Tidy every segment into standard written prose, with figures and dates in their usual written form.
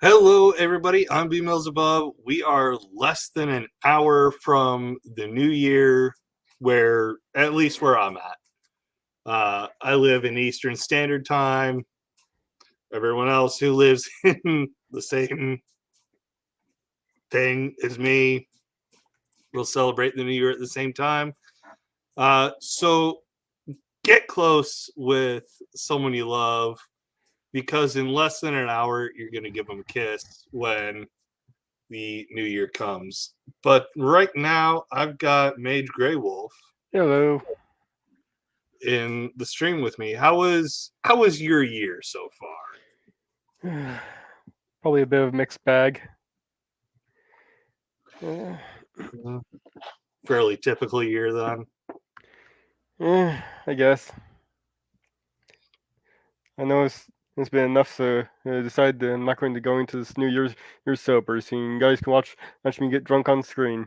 Hello, everybody. I'm B Mills Above. We are less than an hour from the new year, where at least where I'm at. I live in Eastern Standard Time. Everyone else who lives in the same thing as me will celebrate the new year at the same time. So get close with someone you love because in less than an hour, you're going to give them a kiss when the new year comes. But right now, I've got Mage Grey Wolf Hello. in the stream with me. How was your year so Probably a bit of a mixed bag. Uh, far? Fairly typical year then. I guess. I know it's been enough to decide that I'm not going to go into this New Year's sober, so you guys can watch me get drunk on screen.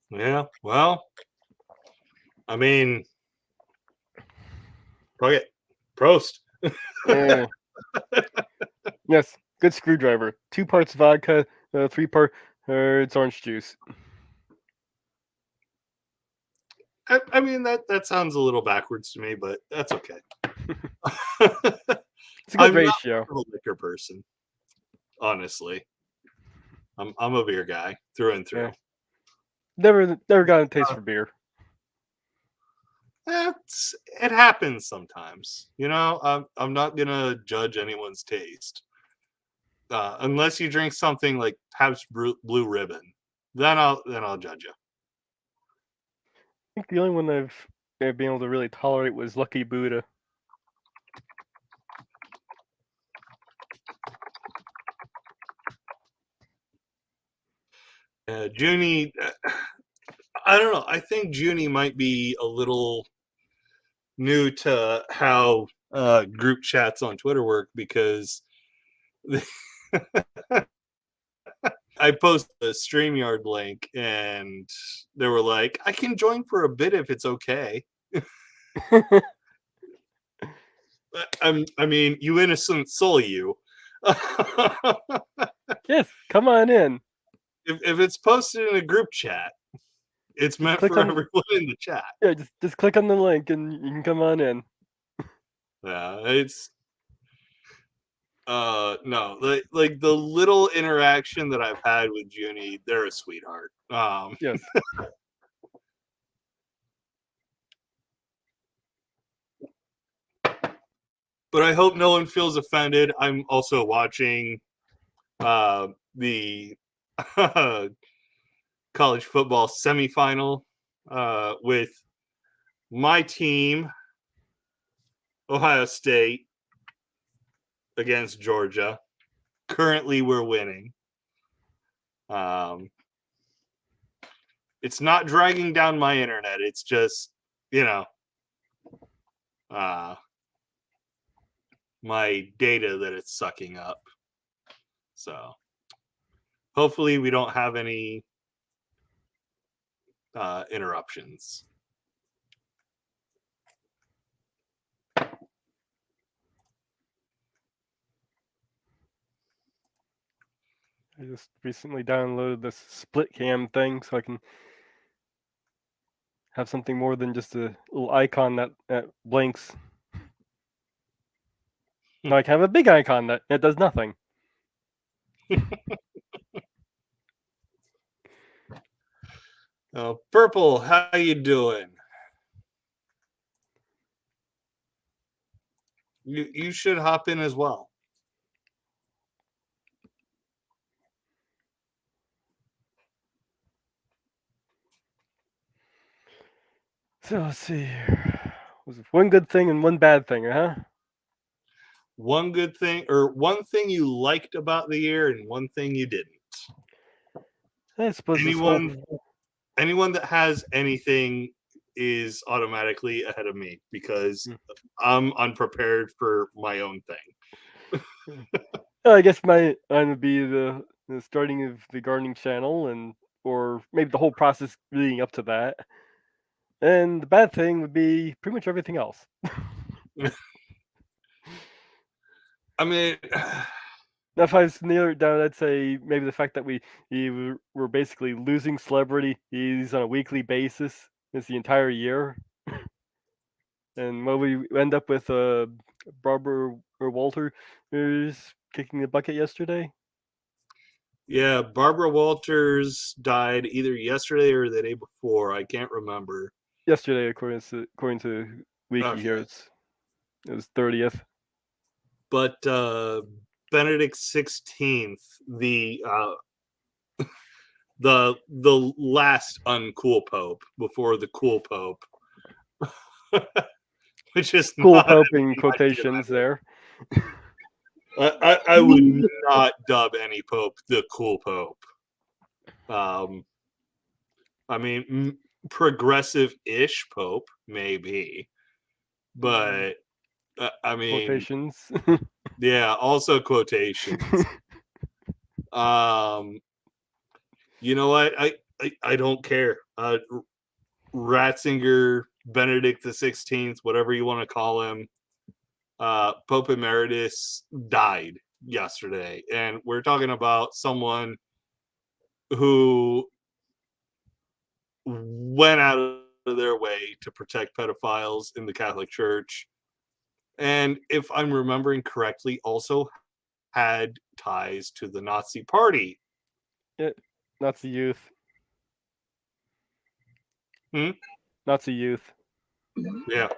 Yeah. Well, I mean, fuck it. Prost. Uh, yes, good screwdriver. 2 parts vodka, 3 part it's orange juice. I mean that sounds a little backwards to me, but that's okay. It's a good I'm not ratio. much of a liquor person, honestly. I'm a beer guy through and through. Yeah, never got a taste for beer. It happens sometimes. I'm not gonna judge anyone's taste unless you drink something like Pabst Blue Ribbon. Then I'll judge you. I think the only one I've been able to really tolerate was Lucky Buddha. Junie, I don't know. I think Junie might be a little new to how group chats on Twitter work because I posted a StreamYard link and they were like, I can join for a bit if it's okay. I mean, you innocent soul, you. Yes, come on in. If it's posted in a group chat, it's Just meant click for on everyone in the chat. Yeah, just click on the link and you can come on in. Yeah, it's no, like the little interaction that I've had with Junie, they're a sweetheart. Yes. But I hope no one feels offended. I'm also watching the college football semifinal with my team, Ohio State, against Georgia. Currently, we're winning. Um, it's not dragging down my internet. It's just, you know, uh, my data that it's sucking up. So hopefully, we don't have any interruptions. I just recently downloaded this split cam thing so I can have something more than just a little icon that blinks. Now I can have a big icon that does nothing. Purple, how you doing? You should hop in as well. So let's see here. Was it one good thing and one bad thing, huh? One good thing or one thing you liked about the year and one thing you didn't. I suppose this whole Anyone that has anything is automatically ahead of me because I'm unprepared for my own thing. I guess mine would be the starting of the gardening channel and or maybe the whole process leading up to that. And the bad thing would be pretty much everything else. I mean, if I was to nail it down, I'd say maybe the fact that we're basically losing celebrity. He's on a weekly basis. It's the entire year, and what we end up with Barbara or Walter is kicking the bucket yesterday. Yeah, Barbara Walters died either yesterday or the day before. I can't remember. Yesterday, according to Wiki here, Okay. it was 30th. But Benedict 16th, the last uncool pope before the cool pope, which is Cool not a Pope in name I think quotations there. I would not dub any pope the cool pope. I mean, progressive-ish pope maybe, but I mean, Quotations. yeah, also quotations. You know what? I don't care. Ratzinger, Benedict the 16th, whatever you want to call him, Pope Emeritus died yesterday, and we're talking about someone who went out of their way to protect pedophiles in the Catholic Church, and if I'm remembering correctly, also had ties to the Nazi Party. Yeah, Nazi youth. Hmm? Nazi youth. Yeah.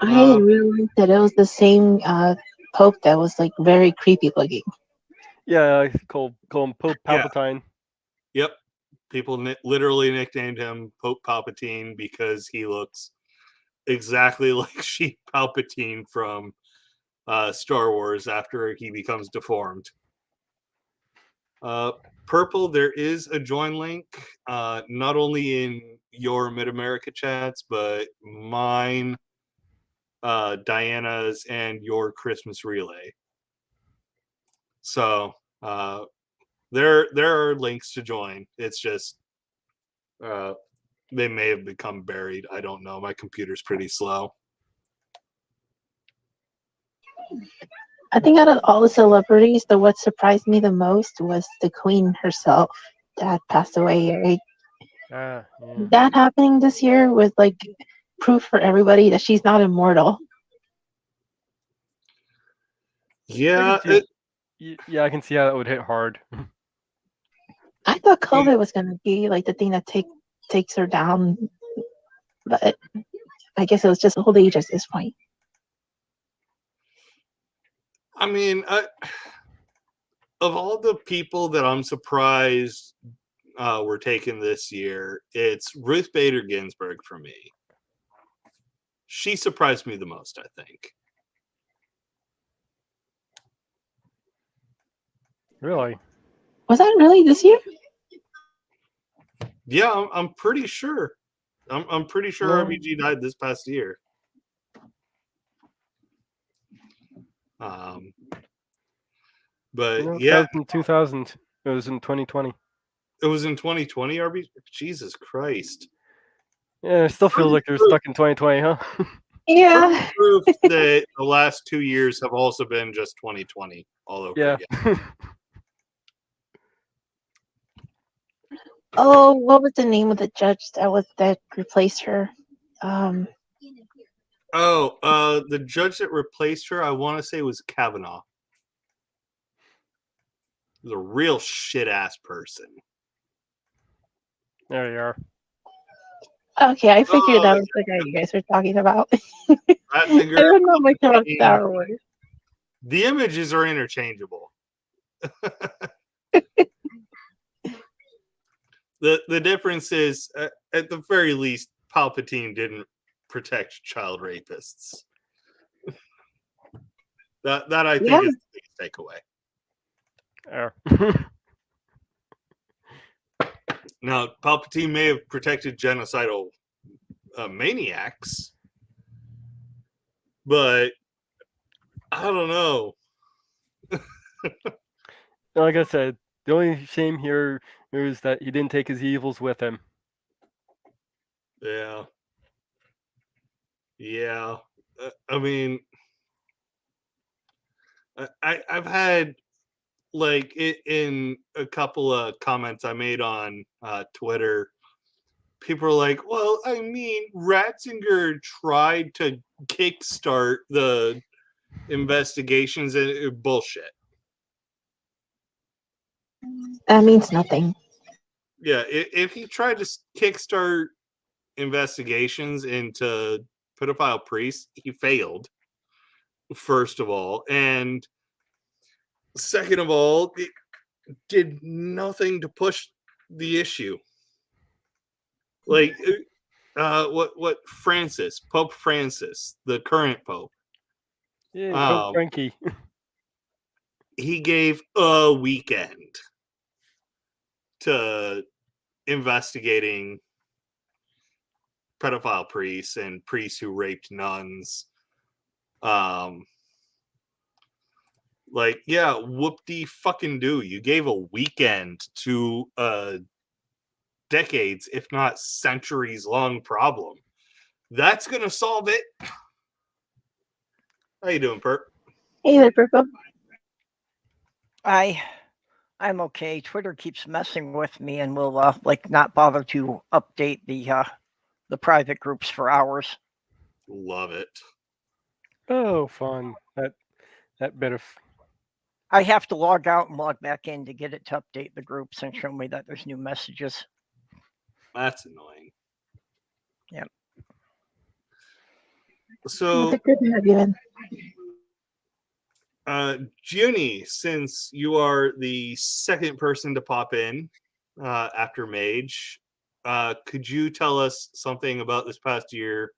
I didn't realize that it was the same Pope that was like very creepy looking. Yeah, I call him Pope Yeah. Palpatine. Yep. People literally nicknamed him Pope Palpatine because he looks exactly like Sheep Palpatine from Star Wars after he becomes deformed. Purple, there is a join link, not only in your Mid-America chats, but mine, Diana's, and your Christmas relay. So there are links to join. It's just they may have become buried. I don't know. My computer's pretty slow. I think out of all the celebrities, the what surprised me the most was the Queen herself that passed away. Right? Yeah. That happening this year was like proof for everybody that she's not immortal. Yeah. Yeah, I can see how that would hit hard. I thought COVID was going to be like the thing that takes her down, but I guess it was just old age at this point. I mean, of all the people that I'm surprised were taken this year, it's Ruth Bader Ginsburg for me. She surprised me the most, I think. Really? Was that really this year? Yeah, I'm pretty sure. I'm pretty sure No. RBG died this past year. But No, yeah, that was in 2000. It was in 2020. it was in 2020. RBG. Jesus Christ. Yeah, it still feels like they're stuck in 2020, huh? Yeah. Proof that the last 2 years have also been just 2020 all over Yeah. again. Oh, what was the name of the judge that replaced her? The judge that replaced her, I want to say, was Kavanaugh. He was a real shit ass person. There you are. Okay, I figured that was the guy you guys were talking about. I don't know much about Star Wars. The images are interchangeable. The difference is, at the very least, Palpatine didn't protect child rapists. That I think is the biggest takeaway. Now, Palpatine may have protected genocidal maniacs, but I don't know. Like I said, the only shame here is that he didn't take his evils with him. Yeah. Yeah. I mean, I've had like in a couple of comments I made on Twitter, people are like, "Well, I mean, Ratzinger tried to kickstart the investigations and bullshit." That means nothing. Yeah, if he tried to kickstart investigations into pedophile priests, he failed. First of all, and second of all, it did nothing to push the issue. Like, what Pope Francis, the current Pope, Yeah, Pope Frankie. he gave a weekend to investigating pedophile priests and priests who raped nuns. Like, yeah, whoop-de fucking do. You gave a weekend to a decades, if not centuries long problem. That's gonna solve it. How you doing, Perp? Hey there, Purple. I'm okay. Twitter keeps messing with me and will like not bother to update the private groups for hours. Love it. Oh, fun. That bit of I have to log out and log back in to get it to update the groups and show me that there's new messages. That's annoying. Yep. So, It's good to have you in. Junie, since you are the second person to pop in after Mage, could you tell us something about this past year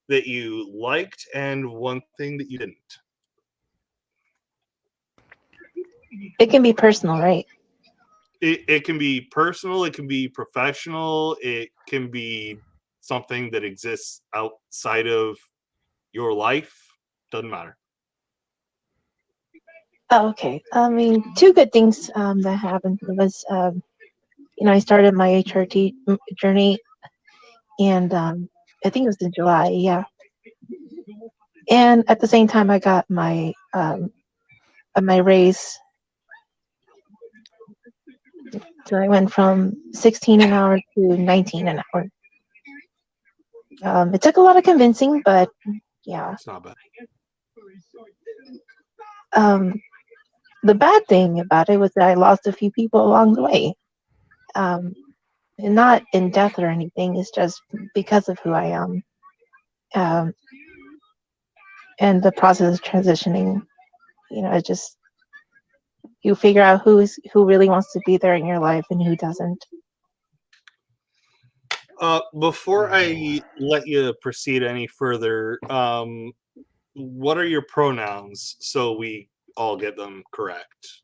that you liked and one thing that you didn't? It can be personal, right? It can be personal, it can be professional, it can be something that exists outside of your life. Doesn't matter. Oh, okay. I mean, two good things that happened was, I started my HRT journey, and I think it was in July, yeah. And at the same time, I got my raise. So I went from 16 an hour to 19 an hour. It took a lot of convincing, but yeah. It's not bad. The bad thing about it was that I lost a few people along the way. And not in death or anything, it's just because of who I am. And the process of transitioning, it just, you figure out who really wants to be there in your life and who doesn't. Before I let you proceed any further, what are your pronouns so we all get them correct?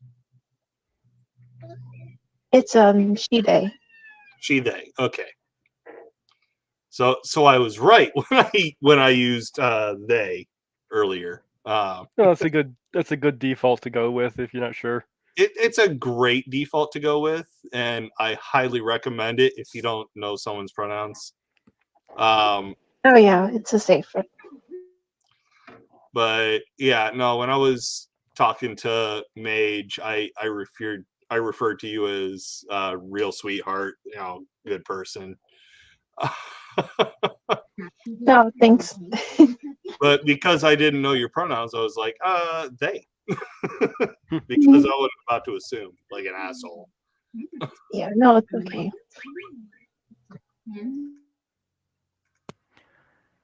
It's she, they. She, they. Okay. So I was right when I used they earlier. no, that's a good default to go with if you're not sure. It's a great default to go with, and I highly recommend it if you don't know someone's pronouns. Oh yeah, it's a safe. But yeah, no, when I was talking to Mage, I referred to you as real sweetheart, good person. No, thanks. But because I didn't know your pronouns, I was like, they. Because I was about to assume, like an asshole. Yeah, no, it's okay.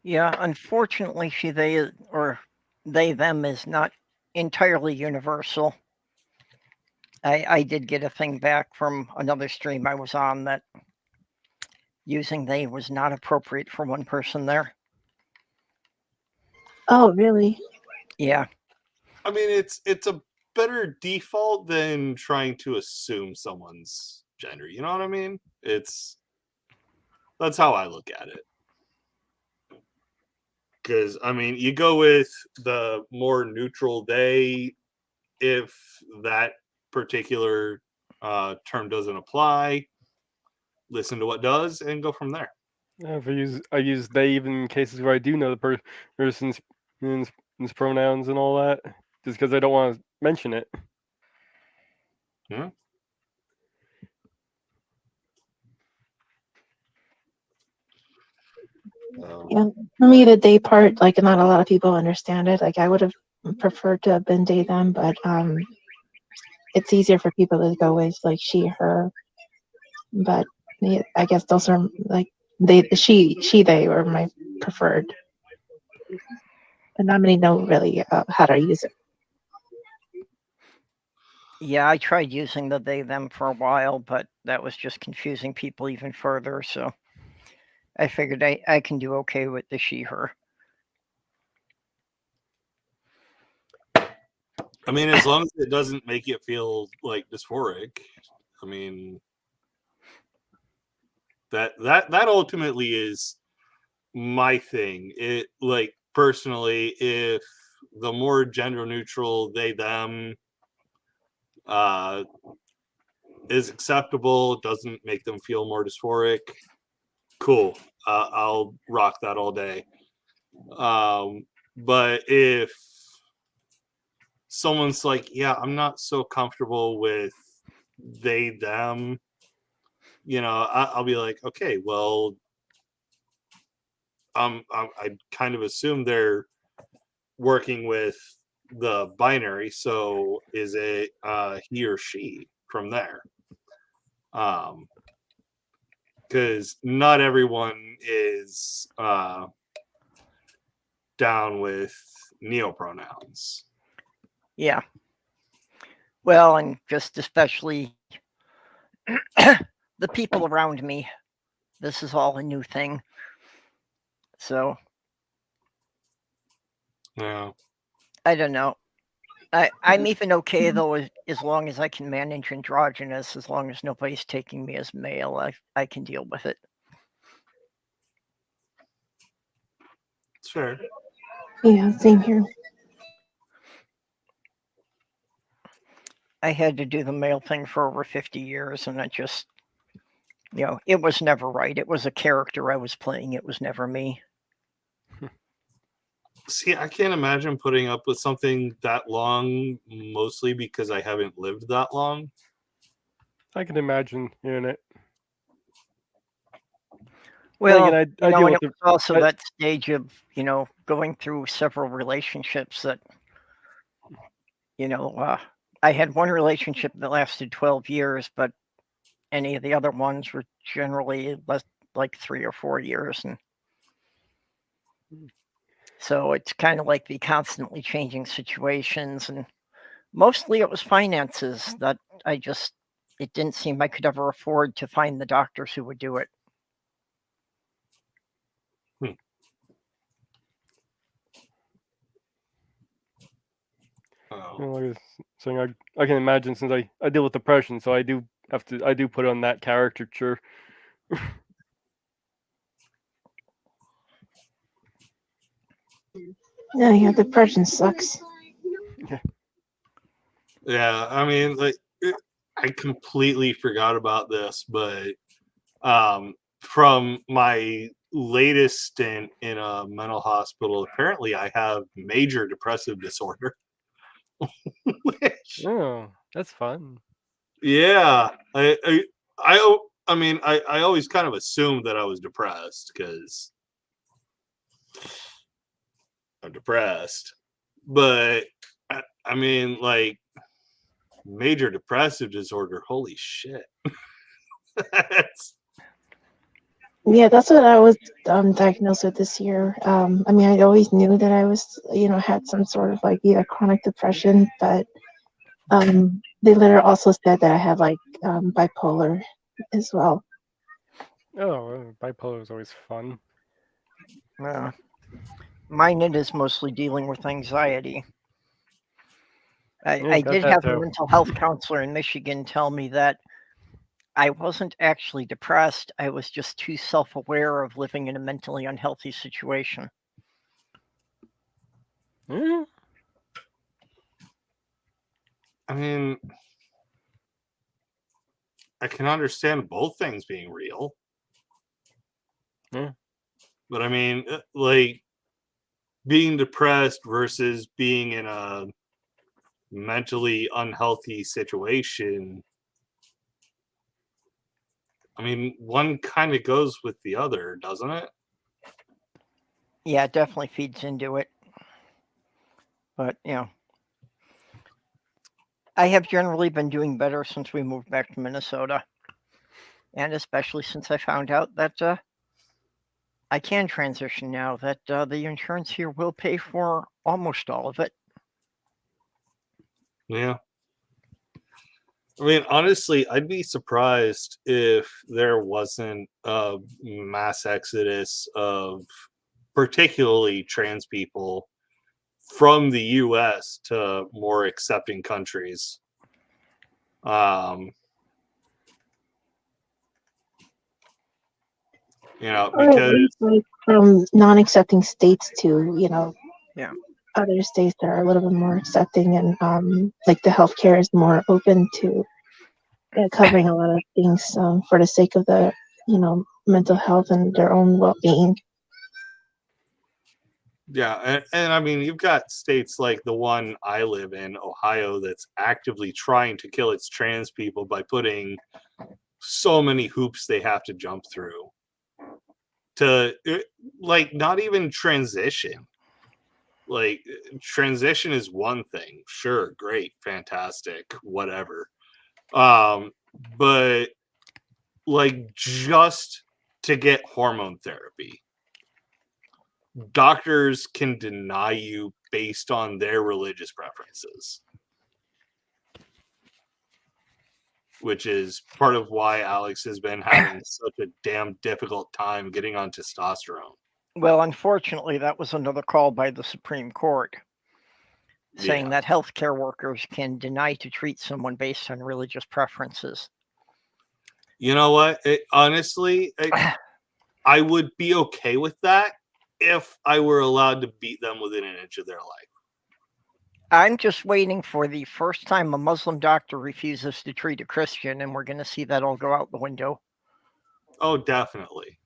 Yeah, unfortunately, she, they, or they, them is not entirely universal. I did get a thing back from another stream I was on that using they was not appropriate for one person there. Oh, really? Yeah. I mean, it's a better default than trying to assume someone's gender. You know what I mean? That's how I look at it. Because I mean, you go with the more neutral they if that particular term doesn't apply. Listen to what does and go from there. If I use they even in cases where I do know the person's pronouns and all that, just because I don't want to mention it. Yeah, for me, the day part, like not a lot of people understand it. Like I would have preferred to have been day them, but it's easier for people to go with like she, her. But yeah, I guess those are like they were my preferred. But not many know really how to use it. Yeah, I tried using the they them for a while, but that was just confusing people even further. So I figured I can do okay with the she, her. I mean, as long as it doesn't make it feel like dysphoric, I mean, that ultimately is my thing. It, like, personally, if the more gender neutral they them is acceptable, doesn't make them feel more dysphoric, cool. I'll rock that all day. But if someone's like, yeah, I'm not so comfortable with they them, I'll be like, okay, well, I kind of assume they're working with the binary, so is it he or she from there? Because not everyone is down with neopronouns. Yeah. Well, and just especially the people around me. This is all a new thing. So Yeah. I don't know. I'm even okay though as long as I can manage androgynous, as long as nobody's taking me as male, I can deal with it. It's fair. Yeah, same here. I had to do the male thing for over 50 years, and it just, it was never right. It was a character I was playing. It was never me. See, I can't imagine putting up with something that long, mostly because I haven't lived that long. I can imagine hearing it. Well, again, I deal and with it the. was also that stage of, going through several relationships that, I had one relationship that lasted 12 years, but any of the other ones were generally less like 3 or 4 years. And so it's kind of like the constantly changing situations. And mostly it was finances that it didn't seem I could ever afford to find the doctors who would do it. Oh. Like I was saying, I can imagine since I deal with depression, so I do put on that caricature. Yeah, depression sucks. Yeah, I mean, like, I completely forgot about this, but from my latest stint in a mental hospital, apparently I have major depressive disorder. Which, Oh, that's fun. yeah, I mean, I always kind of assumed that I was depressed because I'm depressed, but I mean, like, major depressive disorder. Holy shit. Yeah, that's what I was diagnosed with this year. I mean, I always knew that I was, had some sort of like either chronic depression, but they later also said that I had like bipolar as well. Oh, bipolar is always fun. Mine is mostly dealing with anxiety. I got did that have a too. mental health counselor in Michigan tell me that I wasn't actually depressed. I was just too self-aware of living in a mentally unhealthy situation. Mm. I mean, I can understand both things being real. Yeah. But I mean, like, being depressed versus being in a mentally unhealthy situation, I mean, one kind of goes with the other, doesn't it? Yeah, it definitely feeds into it. But, I have generally been doing better since we moved back to Minnesota. And especially since I found out that I can transition now, that the insurance here will pay for almost all of it. Yeah. I mean, honestly, I'd be surprised if there wasn't a mass exodus of particularly trans people from the US to more accepting countries. Or at Because least like from non-accepting states to, Yeah. other states that are a little bit more accepting, and like the healthcare is more open to covering a lot of things for the sake of the mental health and their own well-being. yeah, and I mean, you've got states like the one I live in, Ohio, that's actively trying to kill its trans people by putting so many hoops they have to jump through to like not even transition. Like transition is one thing, sure, great, fantastic, whatever. But like just to get hormone therapy, doctors can deny you based on their religious preferences, which is part of why Alex has been having such a damn difficult time getting on testosterone. Well, unfortunately, that was another call by the Supreme Court saying that healthcare workers can deny to treat someone based on religious preferences. You know what? Honestly, I would be okay with that if I were allowed to beat them within an inch of their life. I'm just waiting for the first time a Muslim doctor refuses to treat a Christian, and we're going to see that all go out the window. Oh, definitely.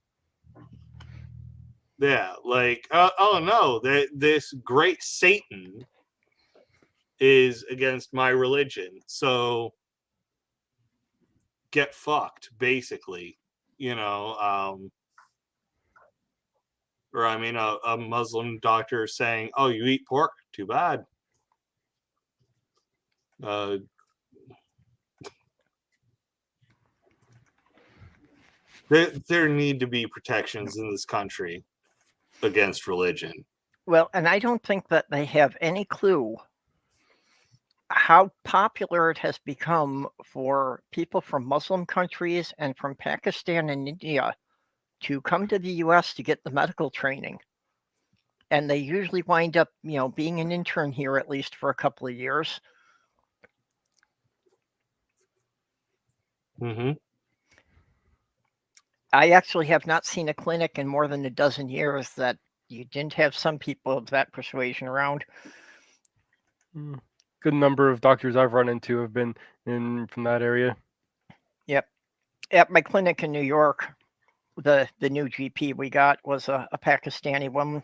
Yeah, like, oh no, this great Satan is against my religion, so get fucked, basically. Or I mean, a Muslim doctor saying, "Oh, you eat pork? Too bad." There need to be protections in this country against religion. Well, and I don't think that they have any clue how popular it has become for people from Muslim countries and from Pakistan and India to come to the US to get the medical training. And they usually wind up, being an intern here at least for a couple of years. Mm-hmm. I actually have not seen a clinic in more than a dozen years that you didn't have some people of that persuasion around. Good number of doctors I've run into have been from that area. Yep. At my clinic in New York, the new GP we got was a Pakistani woman.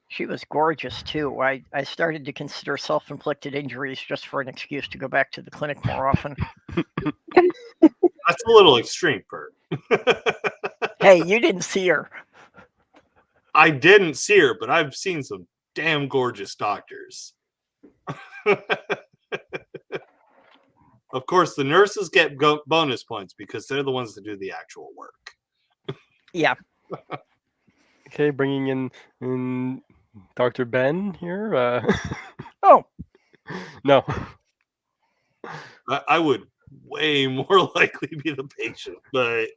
She was gorgeous too. I started to consider self-inflicted injuries just for an excuse to go back to the clinic more often. That's a little extreme, Bert. Hey, you didn't see her. I didn't see her, but I've seen some damn gorgeous doctors. Of course, the nurses get bonus points because they're the ones that do the actual work. Yeah. Okay, bringing in Dr. Ben here. Oh. No. I would way more likely be the patient, but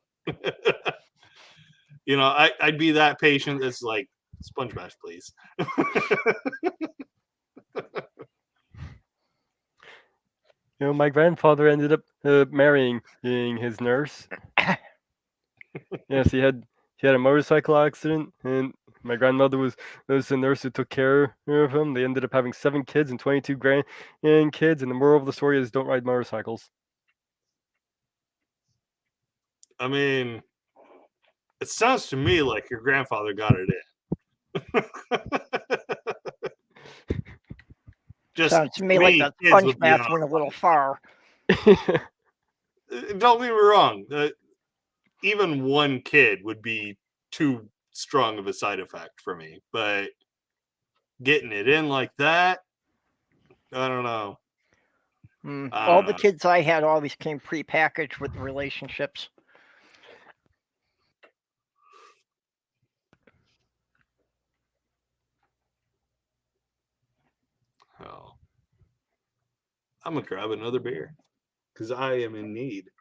I'd be that patient that's like, sponge bath, please. My grandfather ended up marrying his nurse. Yes, he had a motorcycle accident, and my grandmother was the nurse who took care of him. They ended up having 7 kids and 22 grandkids, and the moral of the story is don't ride motorcycles. I mean, it sounds to me like your grandfather got it in. Just Sounds to me like the kids sponge would be bath on. went a little far. Don't get me wrong. Even one kid would be too strong of a side effect for me. But getting it in like that, I don't know. All the kids I had always came pre-packaged with relationships. Oh. I'm gonna grab another beer because I am in need.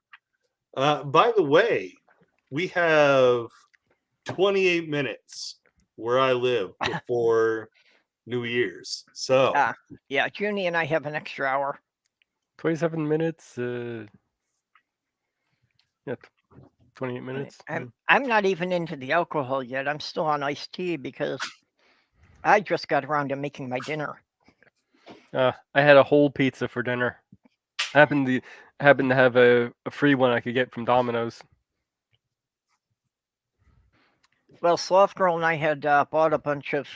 By the way, we have 28 minutes where I live before New Year's. So Yeah, Junie and I have an extra hour. 27 minutes. Yeah, 28 minutes. I'm not even into the alcohol yet. I'm still on iced tea because I just got around to making my dinner. I had a whole pizza for dinner. I happened to have a free one I could get from Domino's. Well, Sloth Girl and I had bought a bunch of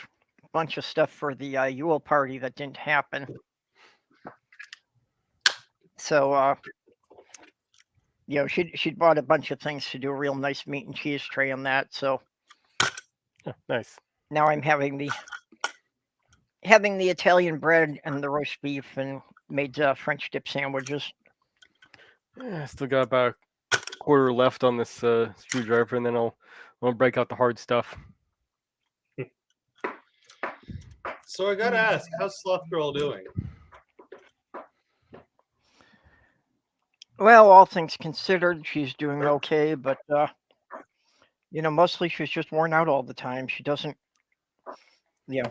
stuff for the Yule party that didn't happen. So she'd bought a bunch of things to do a real nice meat and cheese tray on that. So Nice. now I'm having the Italian bread and the roast beef and made French dip sandwiches. I still got about a quarter left on this screwdriver, and then I'll break out the hard stuff. So I gotta ask, how's Sloth Girl doing? Well, all things considered, she's doing okay, but mostly she's just worn out all the time. She doesn't,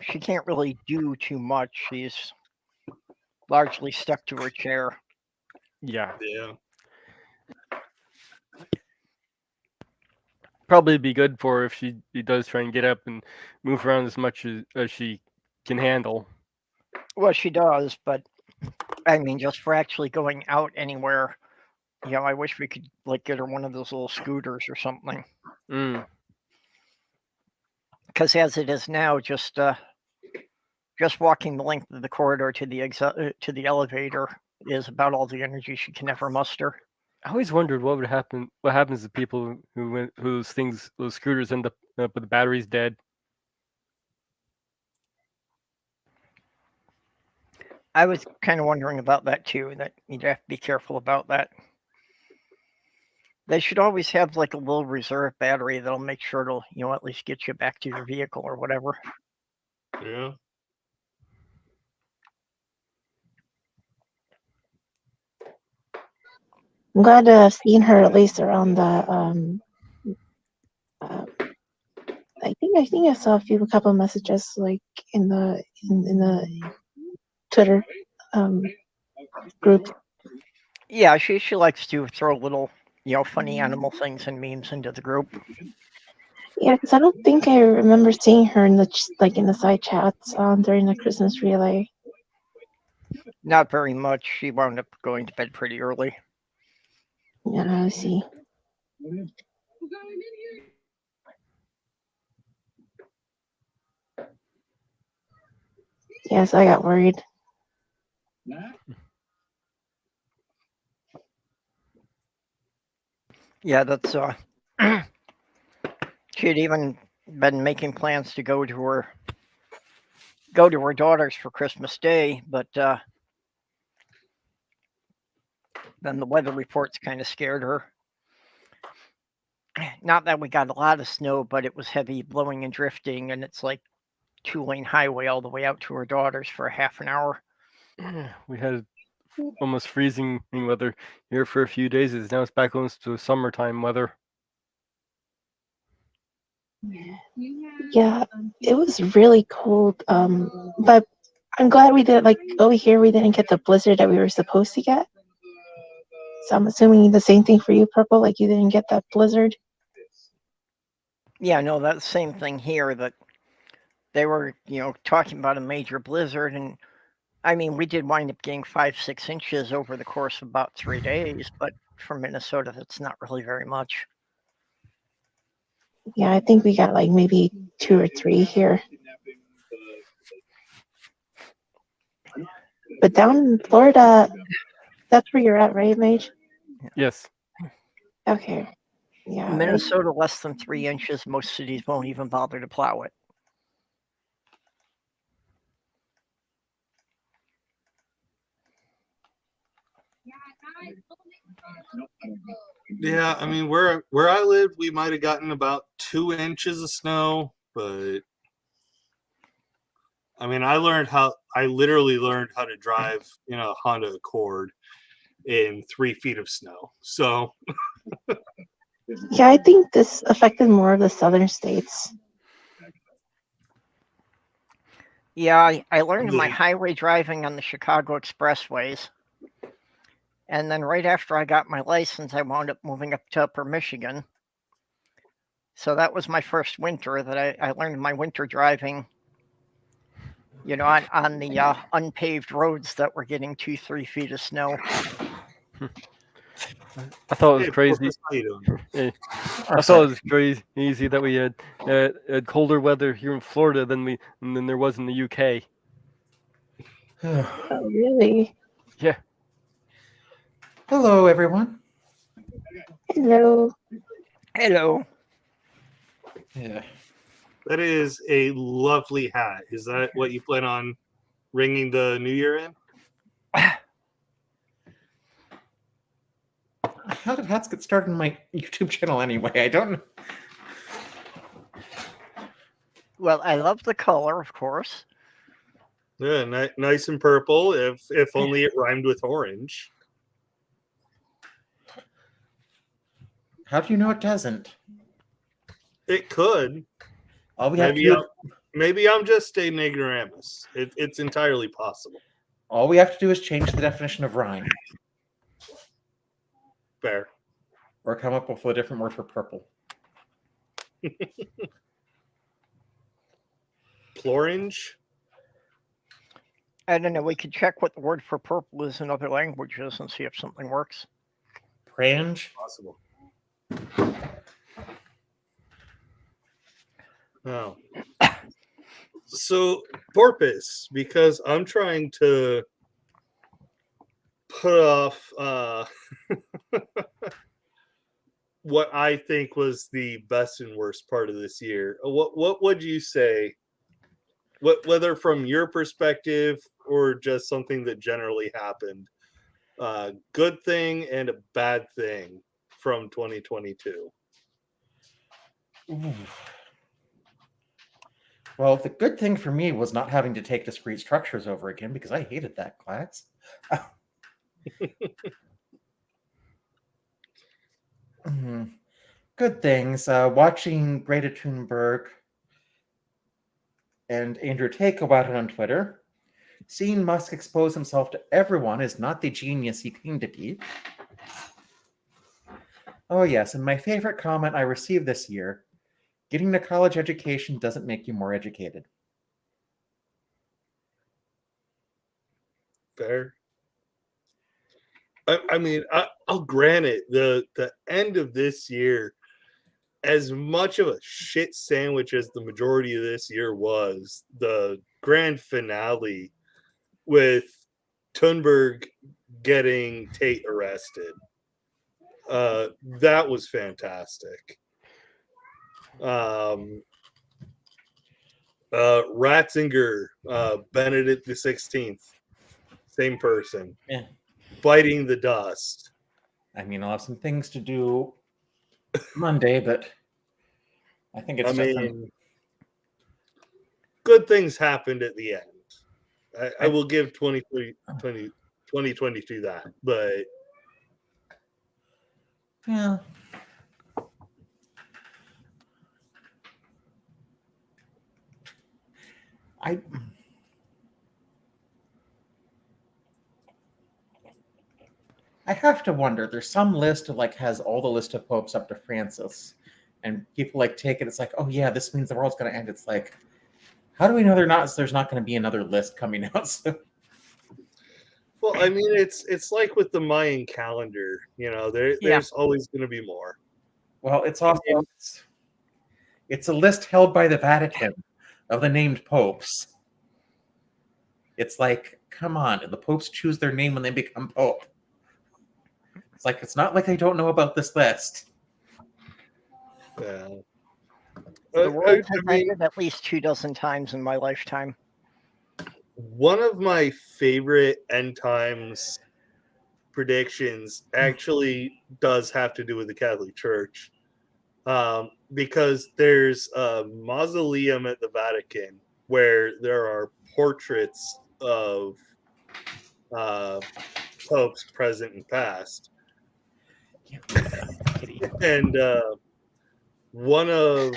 she can't really do too much. She's largely stuck to her chair. Yeah. Yeah. Probably be good for her if she does try and get up and move around as much as she can handle. Well, she does, but I mean, just for actually going out anywhere, I wish we could get her one of those little scooters or something. Because as it is now, just walking the length of the corridor to the elevator is about all the energy she can ever muster. I always wondered what happens to people whose scooters end up with the batteries dead. I was kind of wondering about that too, that you'd have to be careful about that. They should always have a little reserve battery that'll make sure it'll, at least get you back to your vehicle or whatever. Yeah. I'm glad to have seen her at least around the I think I saw a couple messages in the Twitter group. Yeah, she likes to throw little funny animal things and memes into the group. Yeah, because I don't think I remember seeing her in the side chats during the Christmas relay. Not very much. She wound up going to bed pretty early. Yeah, I see. Yes, I got worried. Yeah, that's she had even been making plans to go to her daughter's for Christmas Day, but then the weather reports kind of scared her. Not that we got a lot of snow, but it was heavy blowing and drifting, and it's 2-lane highway all the way out to her daughter's for a half an hour. We had almost freezing weather here for a few days. Now it's back almost to summertime weather. Yeah, it was really cold. But I'm glad we did over here we didn't get the blizzard that we were supposed to get. So I'm assuming the same thing for you, Purple. You didn't get that blizzard. Yeah, no, that's the same thing here. That they were, talking about a major blizzard, and I mean, we did wind up getting 5-6 inches over the course of about 3 days. But for Minnesota, that's not really very much. Yeah, I think we got maybe 2 or 3 here. But down in Florida, that's where you're at, right, Mage? Yes. Okay. Yeah. Minnesota less than 3 inches. Most cities won't even bother to plow it. Yeah, I mean, where I lived, we might have gotten about 2 inches of snow, but I mean, I literally learned how to drive, a Honda Accord in 3 feet of snow. So Yeah, I think this affected more of the southern states. Yeah, I learned my Yeah. highway driving on the Chicago expressways. And then right after I got my license, I wound up moving up to Upper Michigan. So that was my first winter that I learned my winter driving, on the unpaved roads that were getting 2-3 feet of snow. I thought it was Hey, crazy. Porpoise, how you doing? Eh, I thought it was crazy that we had colder weather here in Florida than there was in the UK. Oh, really? Yeah. Hello, everyone. Hello. Hello. Yeah. That is a lovely hat. Is that what you plan on ringing the new year in? How did hats get started on my YouTube channel anyway? I don't know. Well, I love the color, of course. Yeah, nice and purple. If only it rhymed with orange. How do you know it doesn't? It could. All we have to do, Maybe I'm just a ignoramus. It's entirely possible. all we have to do is change the definition of rhyme, Fair. or come up with a different word for purple. Plorange? I don't know. We could check what the word for purple is in other languages and see if something works. Prange. Possible. Oh. So, Porpoise, because I'm trying to put off what I think was the best and worst part of this year. What would you say? Whether from your perspective or just something that generally happened, good thing and a bad thing from 2022. Ooh. Well, the good thing for me was not having to take discrete structures over again because I hated that class. Good things. Watching Greta Thunberg and Andrew Tate go at it on Twitter. Seeing Musk expose himself to everyone is not the genius he claimed to be. Oh, yes, and my favorite comment I received this year: getting a college education doesn't make you more educated. Fair. I mean, I'll grant it. The end of this year, as much of a shit sandwich as the majority of this year was, the grand finale with Thunberg getting Tate arrested. That was fantastic. Ratzinger, Benedict the 16th, same person, Yeah. biting the dust. I mean, I'll have some things to do Monday, but I think it's good things happened at the end. I will give 2022 that, but yeah. I have to wonder. There's some list of has all the list of popes up to Francis, and people take it. It's like, oh yeah, this means the world's going to end. It's like, how do we know there's not going to be another list coming out soon? Well, I mean, it's like with the Mayan calendar. There's always going to be more. Well, it's also it's a list held by the Vatican of the named popes. It's like, come on, the popes choose their name when they become pope. It's like, it's not like they don't know about this list. Yeah. The world has ended at least 24 times in my lifetime. One of my favorite end times predictions actually does have to do with the Catholic Church, because there's a mausoleum at the Vatican where there are portraits of popes present and past, and one of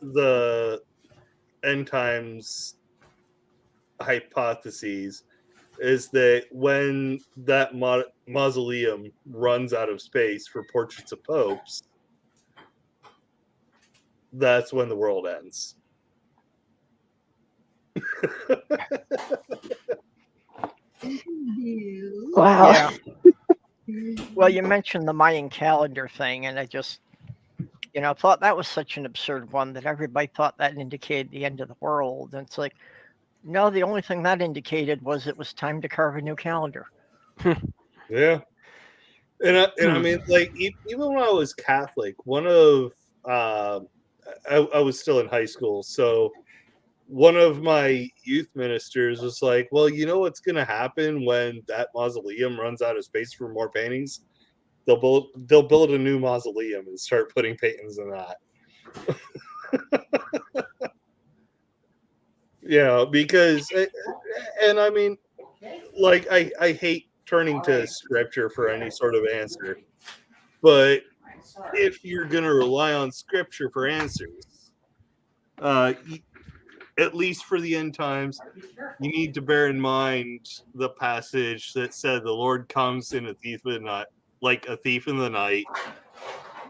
the end times hypotheses is that when that mausoleum runs out of space for portraits of popes, that's when the world ends. Wow. Yeah. Well, you mentioned the Mayan calendar thing, and I just, thought that was such an absurd one that everybody thought that indicated the end of the world. And it's like, no, the only thing that indicated was it was time to carve a new calendar. Yeah. And I mean, like, even when I was Catholic, one of I was still in high school, so one of my youth ministers was like, well, you know what's going to happen when that mausoleum runs out of space for more paintings? They'll build a new mausoleum and start putting paintings in that. Yeah, because, and I mean, like, I hate turning to scripture for any sort of answer, but if you're going to rely on scripture for answers, at least for the end times, you need to bear in mind the passage that said the Lord comes in a thief in the night, like a thief in the night.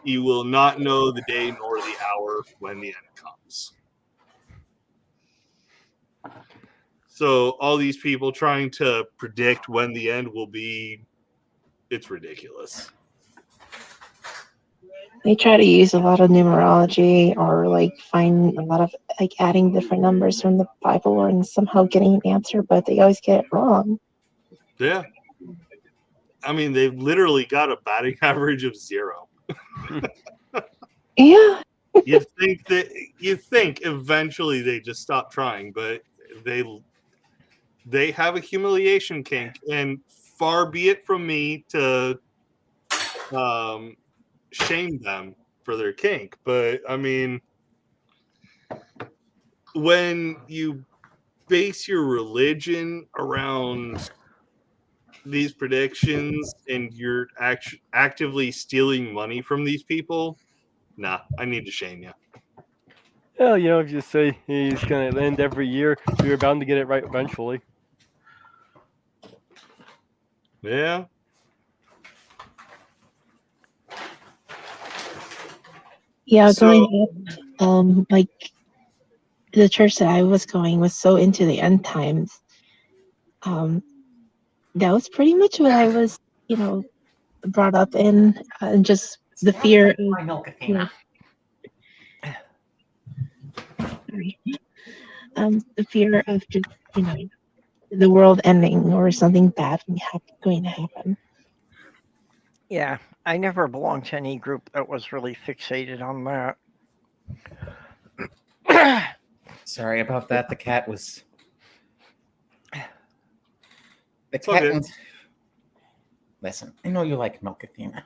You will not know the day nor the hour when the end comes. So all these people trying to predict when the end will be, it's ridiculous. They try to use a lot of numerology or like find a lot of like adding different numbers from the Bible and somehow getting an answer, but they always get it wrong. Yeah. I mean, they've literally got a batting average of 0. Yeah. you think eventually they just stop trying, but they have a humiliation kink, and far be it from me to shame them for their kink, but I mean, when you base your religion around these predictions and you're actively stealing money from these people, nah, I need to shame you. Well, if you say he's going to end every year, you're bound to get it right eventually. Yeah. Yeah, So- growing up, like the church that I was going was so into the end times. That was pretty much what I was, brought up in, and just the fear of, the fear of just, the world ending or something bad going to happen. Yeah, I never belonged to any group that was really fixated on that. Sorry about that. The cat was. The all cat good. was. Listen, I know you like milk, Athena.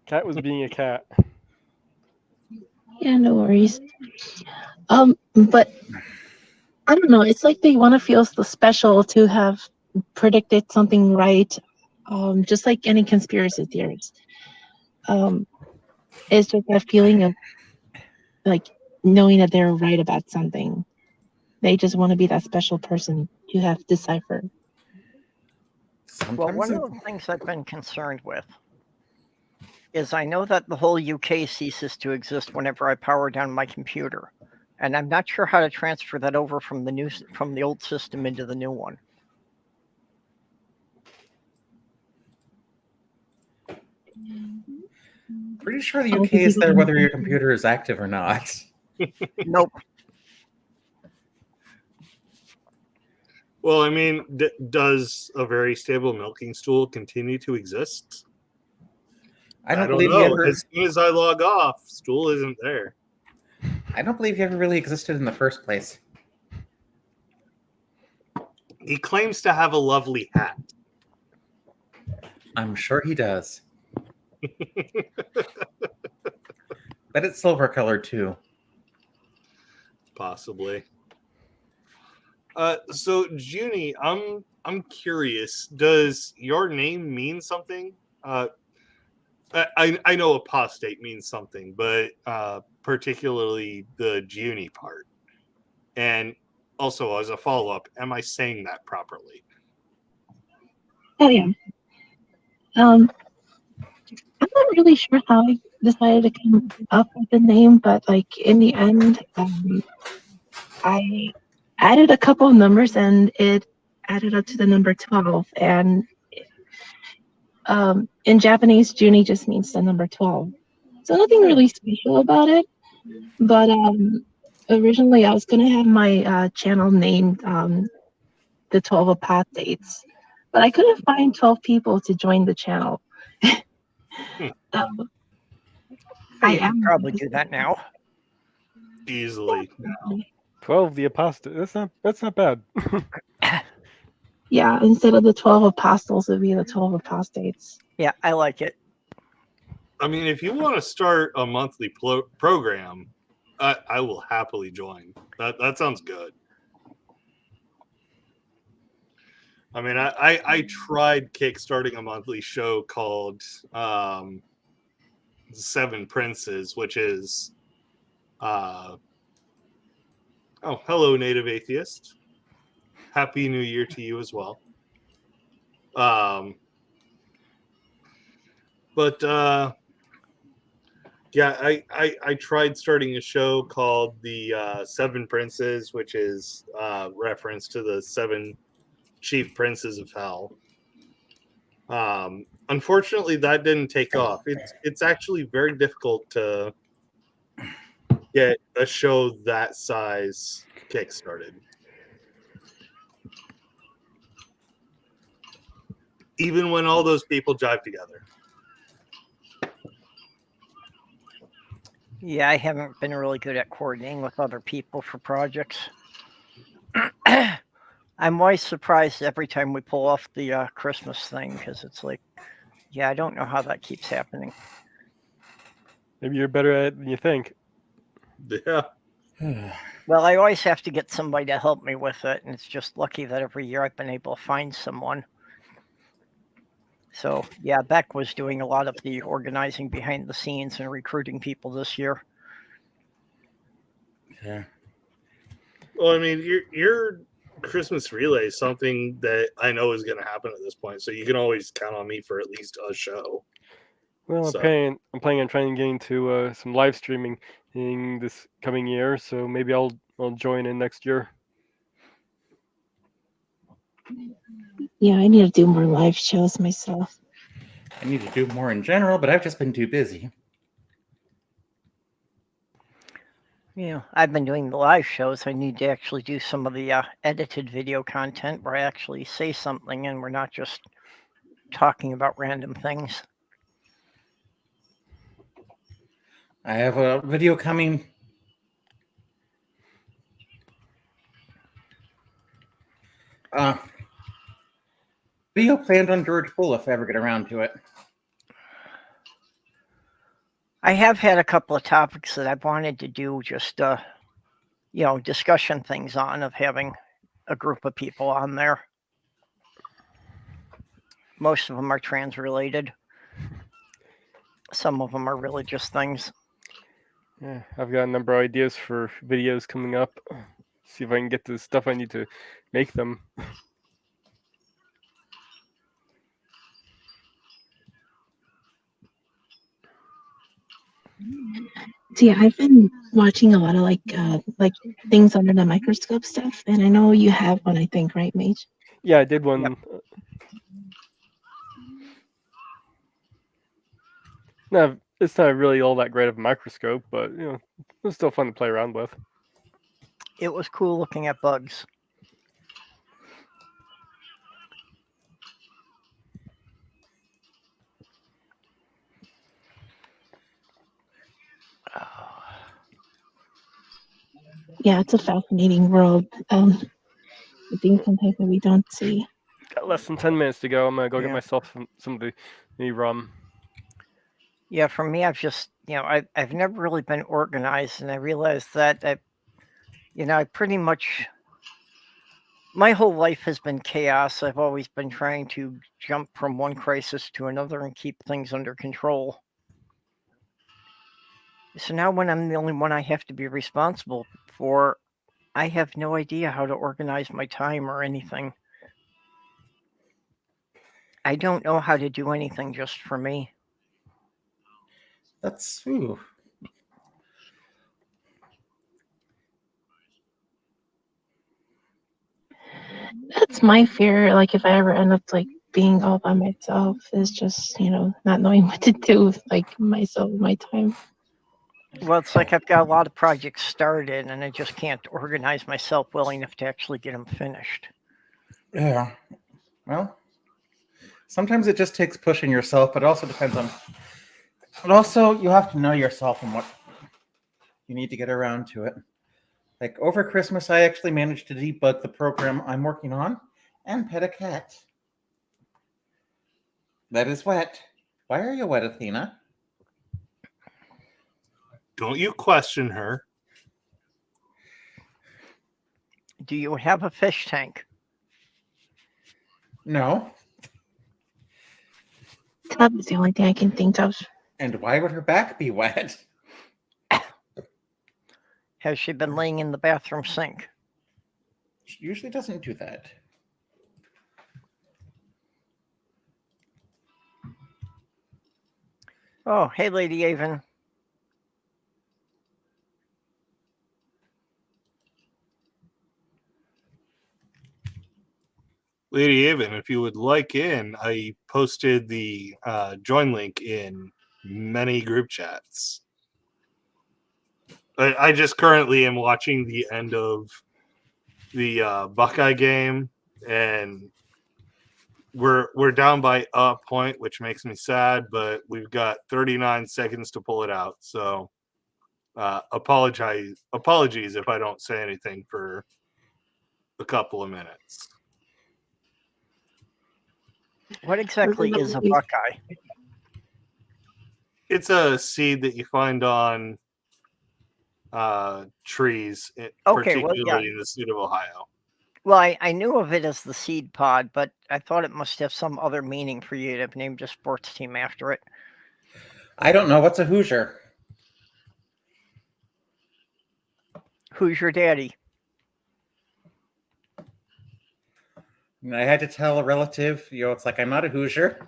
Cat was being a cat. Yeah, no worries. But I don't know. It's like they want to feel so special to have predicted something right. Just like any conspiracy theories. It's just that feeling of like knowing that they're right about something. They just want to be that special person to have deciphered. Well, Sometimes one of the things I've been concerned with is I know that the whole UK ceases to exist whenever I power down my computer, and I'm not sure how to transfer that over from the old system into the new one. pretty sure the UK is there whether your computer is active or not. Nope. Well, I mean, does a very stable milking stool continue to exist? I don't don't believe know. he ever. As soon as I log off, stool isn't there. I don't believe he ever really existed in the first place. He claims to have a lovely hat. I'm sure he does. But it's silver colored too. Possibly. So Junie, I'm curious. Does your name mean something? I know apostate means something, but particularly the Junie part. And also, as a follow up, am I saying that properly? Oh yeah. I'm not really sure how I decided to come up with the name, but like in the end, I added a couple of numbers and it added up to the number 12. And in Japanese, Junie just means the number 12. So nothing really special about it. But originally, I was going to have my channel named the 12 Apostates, but I couldn't find 12 people to join the channel. I You could am probably do that now. Easily. 12, the apostate. That's not bad. Yeah, instead of the 12 apostles, it'd be the 12 apostates. Yeah, I like it. I mean, if you want to start a monthly program, I will happily join. That sounds good. I mean, I tried kickstarting a monthly show called Seven Princes, which is oh, hello, Native Atheist. Happy New Year to you as well. But yeah, I tried starting a show called the Seven Princes, which is reference to the seven chief princes of hell. Unfortunately, that didn't take off. It's actually very difficult to get a show that size kickstarted. Even when all those people jive together. Yeah, I haven't been really good at coordinating with other people for projects. I'm always surprised every time we pull off the Christmas thing because it's like, yeah, I don't know how that keeps happening. Maybe you're better at it than you think. Yeah. Well, I always have to get somebody to help me with it, and it's just lucky that every year I've been able to find someone. So, yeah, Beck was doing a lot of the organizing behind the scenes and recruiting people this year. Yeah. Well, I mean, your Christmas relay is something that I know is going to happen at this point, so you can always count on me for at least a show. Well, So- I'm planning on trying to get into some live streaming in this coming year, so maybe I'll join in next year. Yeah, I need to do more live shows myself. I need to do more in general, but I've just been too busy. You know, I've been doing the live shows. I need to actually do some of the edited video content where I actually say something and we're not just talking about random things. I have a video coming. Video planned on George Bull if I ever get around to it. I have had a couple of topics that I've wanted to do just, discussion things on, of having a group of people on there. Most of them are trans related. Some of them are religious things. Yeah, I've got a number of ideas for videos coming up. See if I can get the stuff I need to make them. So yeah, I've been watching a lot of like things under the microscope stuff, and I know you have one, I think, right, Mage? Yeah, I did one. Yep. No, it's not really all that great of a microscope, but it's still fun to play around with. It was cool looking at bugs. yeah, it's a fascinating world. The things sometimes that we don't see. Got less than 10 minutes to go. I'm gonna go Yeah. get myself some of the rum. Yeah, for me, I've just, I've never really been organized, and I realized that I pretty much, my whole life has been chaos. I've always been trying to jump from one crisis to another and keep things under control. So now when I'm the only one I have to be responsible for, I have no idea how to organize my time or anything. I don't know how to do anything just for me. That's ooh. That's my fear. Like if I ever end up like being all by myself, is just not knowing what to do with like myself, my time. Well, it's like I've got a lot of projects started, and I just can't organize myself well enough to actually get them finished. Yeah. Well, sometimes it just takes pushing yourself, but it also depends on. But also, you have to know yourself and what you need to get around to it. Like over Christmas, I actually managed to debug the program I'm working on and pet a cat. That is wet. Why are you wet, Athena? Don't you question her. Do you have a fish tank? No. That was the only thing I can think of. And why would her back be wet? Has she been laying in the bathroom sink? She usually doesn't do that. Oh, hey, Lady Avon. Lady Avon, if you would like in, I posted the join link in many group chats. I just currently am watching the end of the Buckeye game, and we're down by a point, which makes me sad, but we've got 39 seconds to pull it out. So apologies if I don't say anything for a couple of minutes. What exactly is a Buckeye? It's a seed that you find on trees, particularly in the state of Ohio. Well, I knew of it as the seed pod, but I thought it must have some other meaning for you to have named a sports team after it. I don't know. What's a Hoosier? Who's your daddy? And I had to tell a relative, it's like I'm not a Hoosier.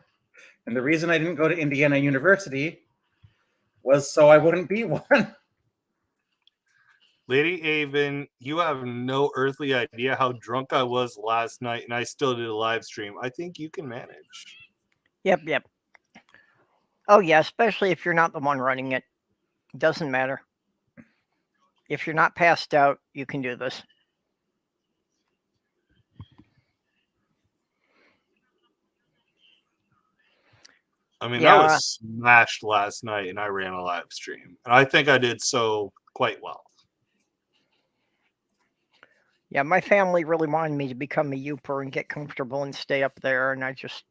And the reason I didn't go to Indiana University was so I wouldn't be one. Lady Avon, you have no earthly idea how drunk I was last night, and I still did a live stream. I think you can manage. Yep. Oh, yeah, especially if you're not the one running it. Doesn't matter. If you're not passed out, you can do this. I mean, I was smashed last night, and I ran a live stream. And I think I did so quite well. Yeah, my family really wanted me to become a Youper and get comfortable and stay up there, and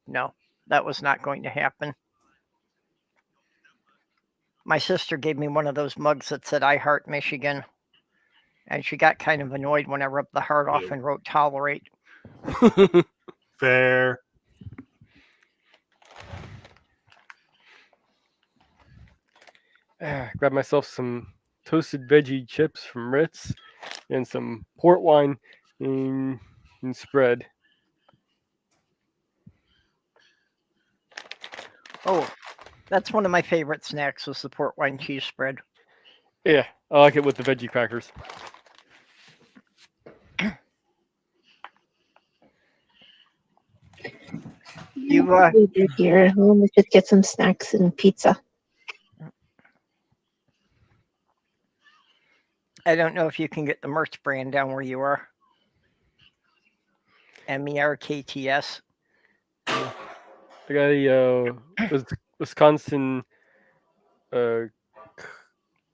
no, that was not going to happen. My sister gave me one of those mugs that said, "I heart Michigan," and she got kind of annoyed when I rubbed the heart off and wrote "tolerate." Fair. Grab myself some toasted veggie chips from Ritz and some port wine in spread. Oh, that's one of my favorite snacks was the port wine cheese spread. Yeah, I like it with the veggie crackers. We're here at home. Let's just get some snacks and pizza. I don't know if you can get the Mertz brand down where you are. MERKTS. I got a Wisconsin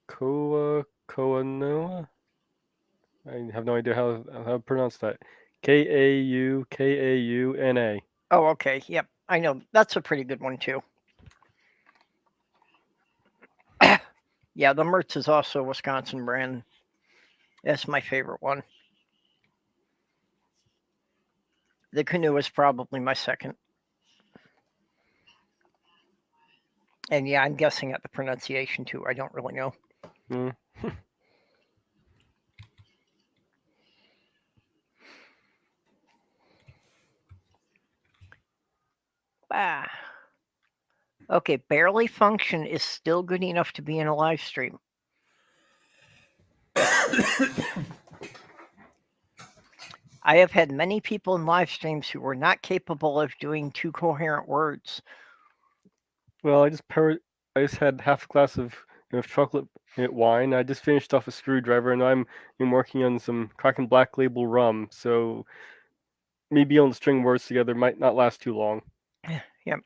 Koanoa. I have no idea how to pronounce that. Kauna. Oh, okay. Yep. I know. That's a pretty good one, too. Yeah, the Mertz is also a Wisconsin brand. That's my favorite one. The Canoe is probably my second. And yeah, I'm guessing at the pronunciation, too. I don't really know. Mm. Ah. Okay, barely function is still good enough to be in a live stream. I have had many people in live streams who were not capable of doing 2 coherent words. Well, I just had half a glass of chocolate wine. I just finished off a screwdriver, and I'm working on some Kraken Black Label rum. So me being able to string words together might not last too long. Yep.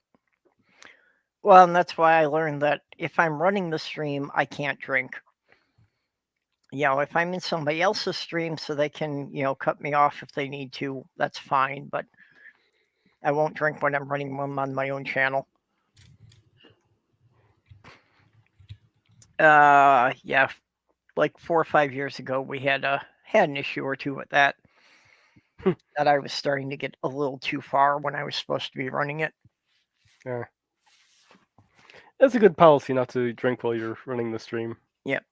Well, and that's why I learned that if I'm running the stream, I can't drink. If I'm in somebody else's stream so they can, cut me off if they need to, that's fine. But I won't drink when I'm running them on my own channel. Like 4 or 5 years ago, we had an issue or two with that. That I was starting to get a little too far when I was supposed to be running it. Yeah. That's a good policy not to drink while you're running the stream. Yep.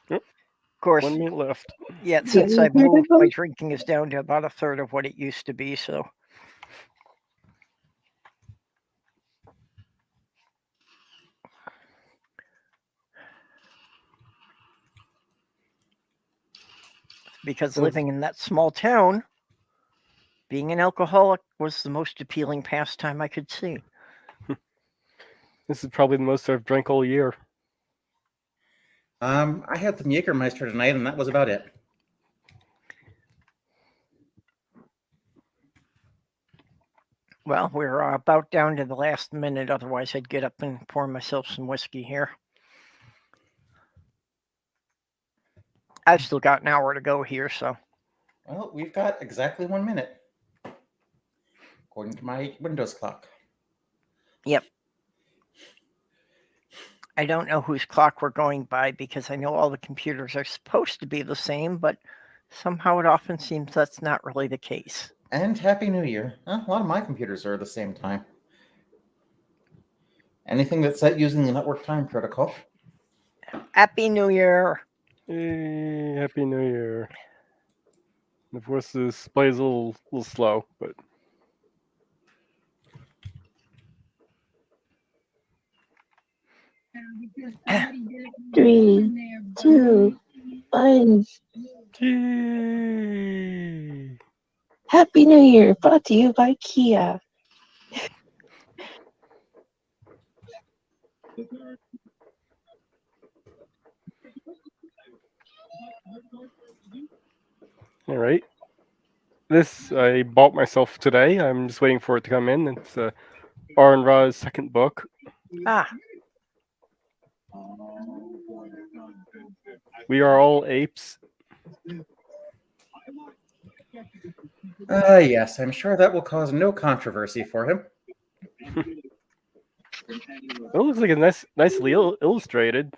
Yep. Of course. 1 minute left. Yeah, since I've moved, my drinking is down to about a third of what it used to be, so. Because living in that small town, being an alcoholic was the most appealing pastime I could see. This is probably the most I've drank all year. I had some Jägermeister tonight, and that was about it. Well, we're about down to the last minute. Otherwise, I'd get up and pour myself some whiskey here. I've still got an hour to go here, so. Well, we've got exactly 1 minute, according to my Windows clock. Yep. I don't know whose clock we're going by because I know all the computers are supposed to be the same, but somehow it often seems that's not really the case. And Happy New Year. A lot of my computers are the same time. Anything that's set using the network time protocol. Happy New Year. Hey, Happy New Year. Of course, this display is a little slow, but 3, 2, 1. Yay! Happy New Year, brought to you by Kia. All right. This I bought myself today. I'm just waiting for it to come in. It's Aron Ra's second book. We Are All Apes. Yes, I'm sure that will cause no controversy for him. It looks like it's nicely illustrated.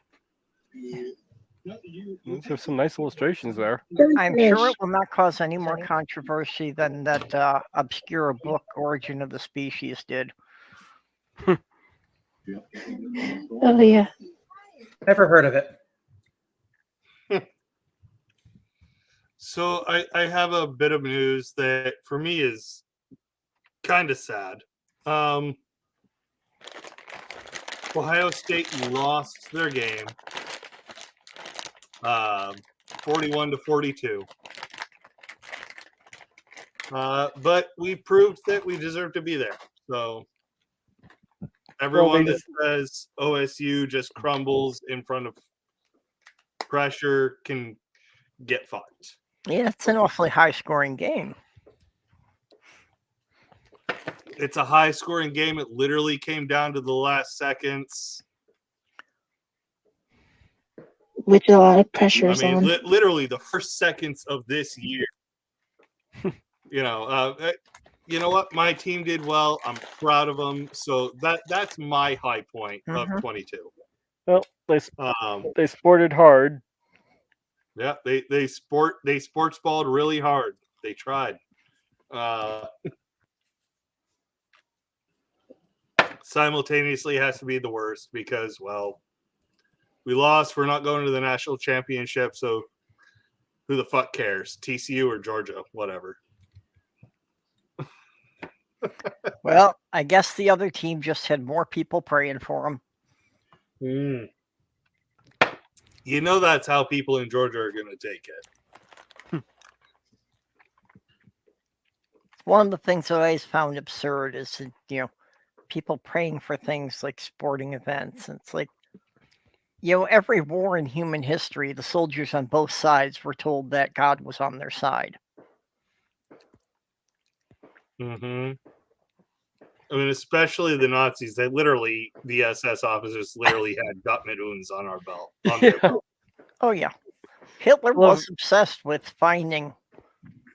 There's some nice illustrations there. I'm sure it will not cause any more controversy than that obscure book, Origin of the Species, did. Oh, yeah. Never heard of it. So I have a bit of news that for me is kind of sad. Ohio State lost their game 41-42. But we proved that we deserve to be there. So everyone that says OSU just crumbles in front of pressure can get fucked. Yeah, it's an awfully high-scoring game. It's a high-scoring game. It literally came down to the last seconds. which a lot of I pressures mean, on. literally the first seconds of this year. You know what? My team did well. I'm proud of them. So that's my high point of Mhm. 22. Well, Um, they sported hard. yeah, they sports balled really hard. They tried. Simultaneously has to be the worst because, well, we lost. We're not going to the national championship. So who the fuck cares? TCU or Georgia, whatever. Well, I guess the other team just had more people praying for them. Mm. You know that's how people in Georgia are going to take it. One of the things that I always found absurd is that, people praying for things like sporting events. It's like, every war in human history, the soldiers on both sides were told that God was on their side. Mm-hmm. I mean, especially the Nazis. The SS officers literally had gut wounds on our belt. On their Yeah. belt. Oh, yeah. Hitler Well- was obsessed with finding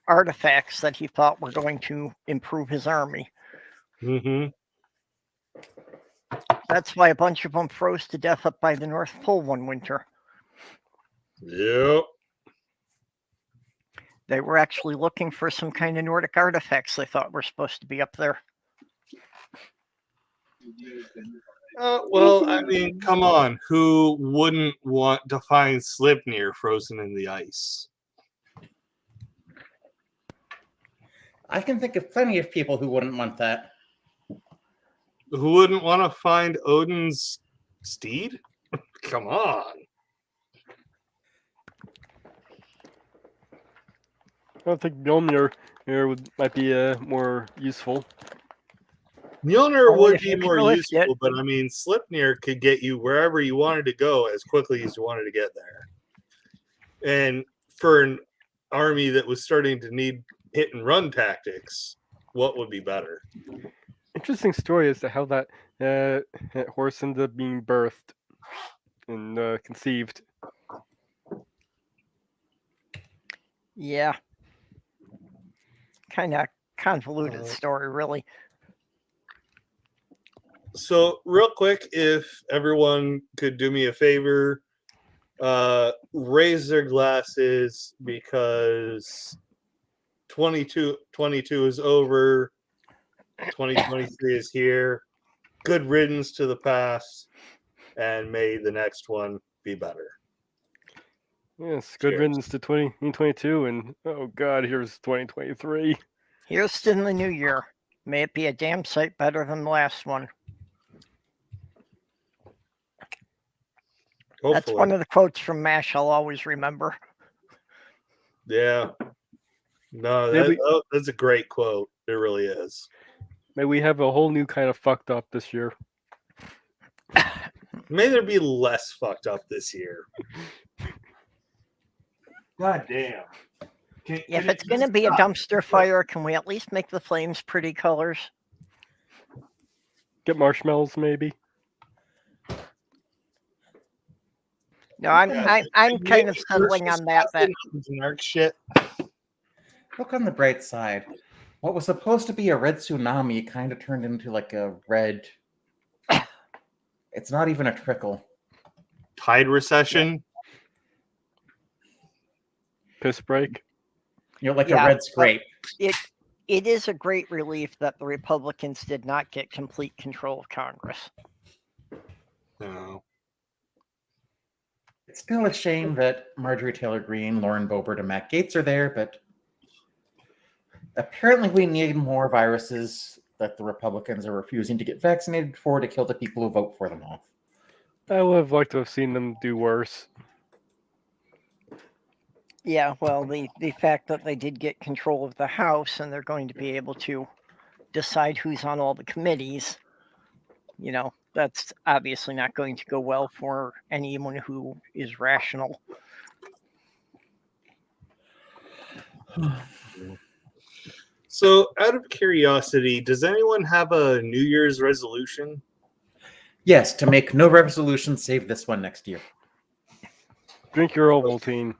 artifacts that he thought were going to improve his army. Mm-hmm. That's why a bunch of them froze to death up by the North Pole one winter. Yep. They were actually looking for some kind of Nordic artifacts they thought were supposed to be up there. Well, I mean, come on. Who wouldn't want to find Sleipnir frozen in the ice? I can think of plenty of people who wouldn't want that. Who wouldn't want to find Odin's steed? Come on. I don't think Mjolnir might be more useful. Mjolnir Only would if be you can more lift useful, it. but I mean, Sleipnir could get you wherever you wanted to go as quickly as you wanted to get there. And for an army that was starting to need hit and run tactics, what would be better? Interesting story as to how that horse ended up being birthed and conceived. Yeah. Kind of convoluted Uh, story, really. So, real quick, if everyone could do me a favor, raise their glasses because 2022 is over. 2023 is here. Good riddance to the past, and may the next one be better. Yes, good Cheers. riddance to 2022, and oh god, here's 2023. Here's to the new year. May it be a damn sight better than the last one. Hopefully. That's one of the quotes from MASH I'll always remember. Yeah. No, Maybe- that's a great quote. It really is. May we have a whole new kind of fucked up this year. May there be less fucked up this year. God damn. If it's going to be a dumpster fire, can we at least make the flames pretty colors? Get marshmallows, maybe. No, I'm kind of Maybe settling versus on that. generic shit. Look on the bright side. What was supposed to be a red tsunami kind of turned into like a red. It's not even a trickle. Tide recession. Piss break. Like Yeah, a red scrape. It is a great relief that the Republicans did not get complete control of Congress. No. It's still a shame that Marjorie Taylor Greene, Lauren Boebert, and Matt Gaetz are there, but apparently we need more viruses that the Republicans are refusing to get vaccinated for to kill the people who vote for them off. I would have liked to have seen them do worse. Yeah, well, the fact that they did get control of the House and they're going to be able to decide who's on all the committees, that's obviously not going to go well for anyone who is rational. So, out of curiosity, does anyone have a New Year's resolution? Yes, to make no resolution save this one next year. Drink your Ovaltine.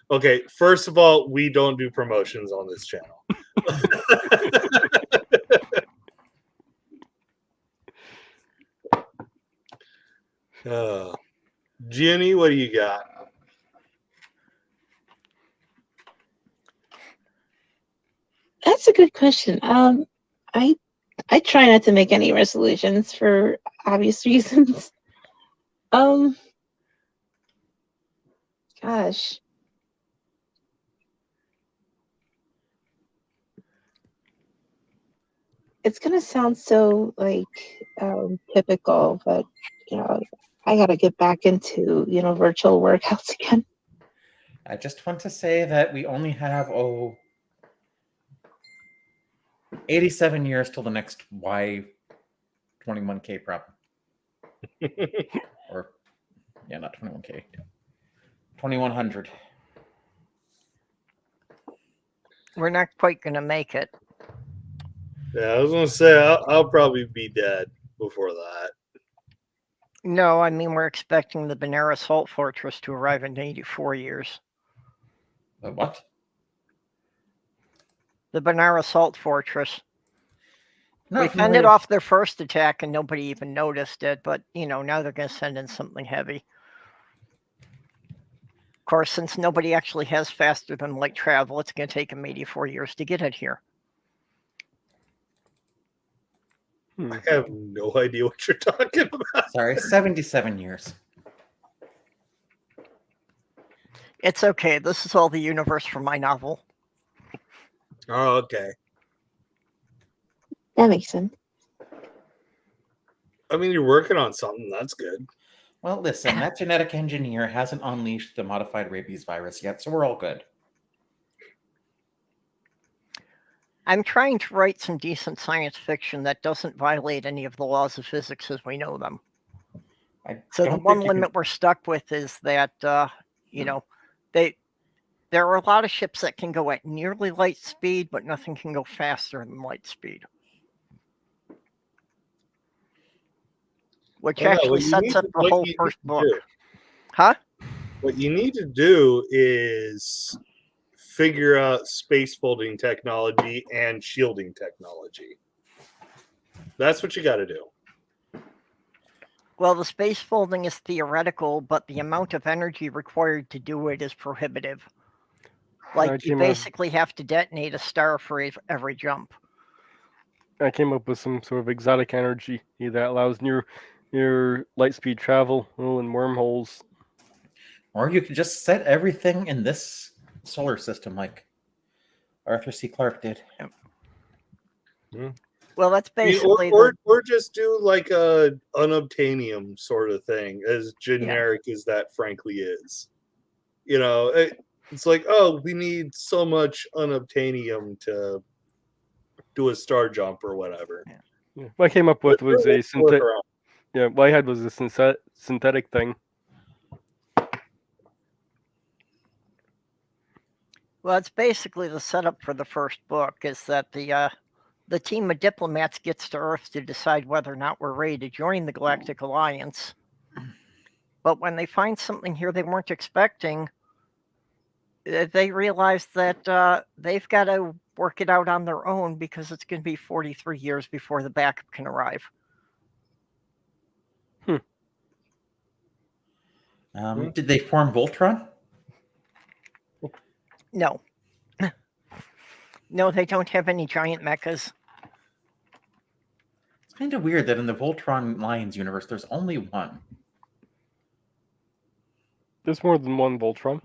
Okay, first of all, we don't do promotions on this channel. Jenny, what do you got? That's a good question. I try not to make any resolutions for obvious reasons. Gosh. It's gonna sound so like typical, but you know, I gotta get back into, virtual workouts again. I just want to say that we only have 87 years till the next Y21K problem. Or yeah, not 21K. 2100. We're not quite going to make it. Yeah, I was gonna say I'll probably be dead before that. No, I mean, we're expecting the Benares Salt Fortress to arrive in 84 years. The what? The Benares Salt Fortress. Not We familiar fended with- off their first attack and nobody even noticed it, but, now they're going to send in something heavy. Of course, since nobody actually has faster than light travel, it's going to take them 84 years to get it here. I have no idea what you're talking about. Sorry, 77 years. It's okay. This is all the universe for my novel. Oh, okay. That makes sense. I mean, you're working on something. That's good. Well, listen, that genetic engineer hasn't unleashed the modified rabies virus yet, so we're all good. I'm trying to write some decent science fiction that doesn't violate any of the laws of physics as we know them. So the one limit we're stuck with is that, there are a lot of ships that can go at nearly light speed, but nothing can go faster than light speed. Which Well, no, actually what you sets need up to- the what whole you first need to book. do- Huh? What you need to do is figure out space folding technology and shielding technology. That's what you got to do. Well, the space folding is theoretical, but the amount of energy required to do it is prohibitive. Like, you basically have to detonate a star for every jump. I came up with some sort of exotic energy that allows near light speed travel and wormholes. Or you could just set everything in this solar system like Arthur C. Clarke did. Well, that's basically or just do like a unobtainium sort of thing, as generic as that frankly is. It's like, oh, we need so much unobtainium to do a star jump or whatever. Yeah. What I came up with was a synthetic. Yeah, what I had was a synthetic thing. Well, it's basically the setup for the first book is that the team of diplomats gets to Earth to decide whether or not we're ready to join the Galactic Alliance. But when they find something here they weren't expecting, they realize that they've got to work it out on their own because it's going to be 43 years before the backup can arrive. Did they form Voltron? No. No, they don't have any giant mechas. It's kind of weird that in the Voltron Lions universe, there's only one. There's more than one Voltron.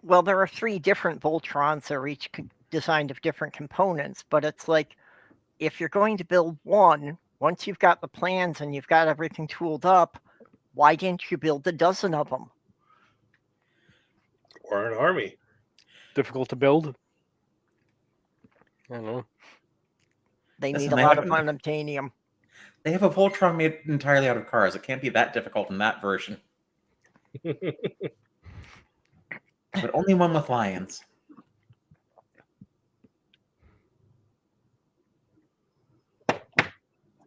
Well, there are 3 different Voltrons that are each designed of different components, but it's like, if you're going to build one, once you've got the plans and you've got everything tooled up, why didn't you build a dozen of them? Or an army. Difficult to build. I don't know. They Listen, need a they lot of haven't- unobtainium. They have a Voltron made entirely out of cars. It can't be that difficult in that version. But only one with lions.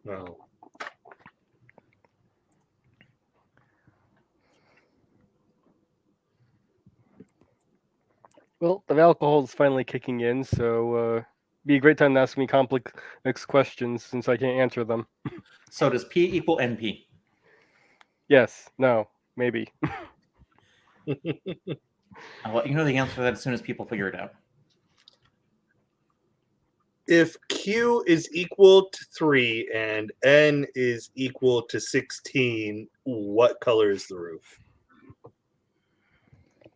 No. Well, the alcohol is finally kicking in, so be a great time to ask me complex questions since I can't answer them. So does P equal NP? Yes, no, maybe. I'll let you know the answer to that as soon as people figure it out. If Q is equal to 3 and N is equal to 16, what color is the roof?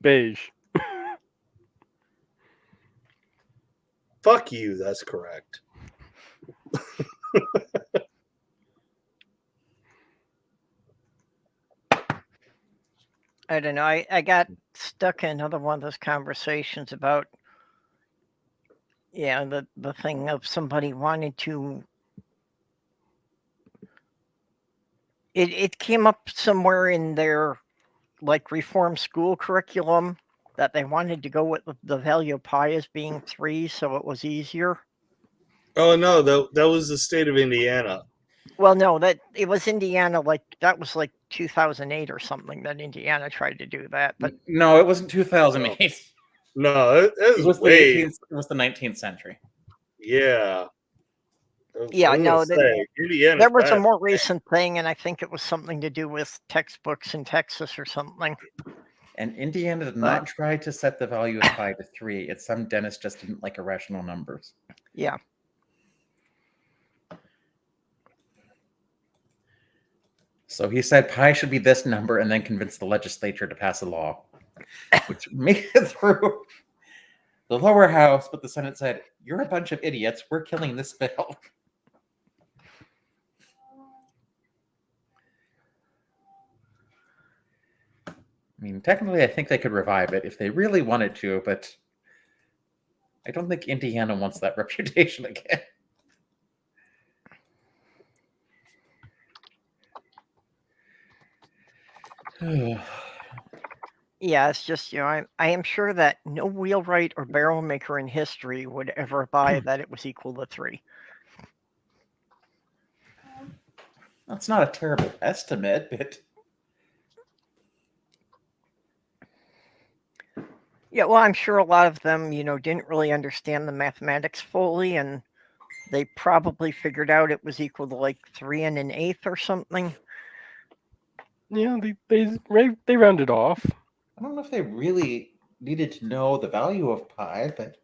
Beige. Fuck you, that's correct. I don't know. I got stuck in another one of those conversations about, yeah, the thing of somebody wanted to. It came up somewhere in their like reform school curriculum that they wanted to go with the value of pi as being 3, so it was easier. Oh no, that was the state of Indiana. Well, no, that it was Indiana. Like that was like 2008 or something that Indiana tried to do that. But No, it wasn't 2008. No, it It was the way. 18th. It was the 19th century. Yeah. yeah, I was no, gonna say, Indiana's there was a bad. more recent thing, and I think it was something to do with textbooks in Texas or something. And Indiana did But- not try to set the value of pi to 3. It's some dentist just didn't like irrational numbers. Yeah. So he said pi should be this number and then convinced the legislature to pass a law, which made it through the lower house, but the Senate said, "You're a bunch of idiots. We're killing this bill." I mean, technically, I think they could revive it if they really wanted to, but I don't think Indiana wants that reputation again. Yeah, it's just, I am sure that no wheelwright or barrel maker in history would ever buy that it was equal to 3. That's not a terrible estimate, but Yeah, well, I'm sure a lot of them, didn't really understand the mathematics fully, and they probably figured out it was equal to like 3 and an eighth or something. Yeah, they rounded off. I don't know if they really needed to know the value of pi, but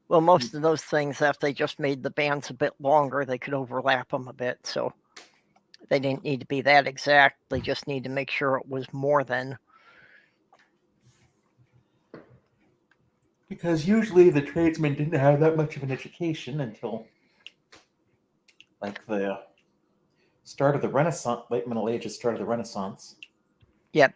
Well, most of those things, if they just made the bands a bit longer, they could overlap them a bit. So they didn't need to be that exact. They just need to make sure it was more than. because usually the tradesmen didn't have that much of an education until like the start of the Renaissance, late Middle Ages, start of the Renaissance. Yep.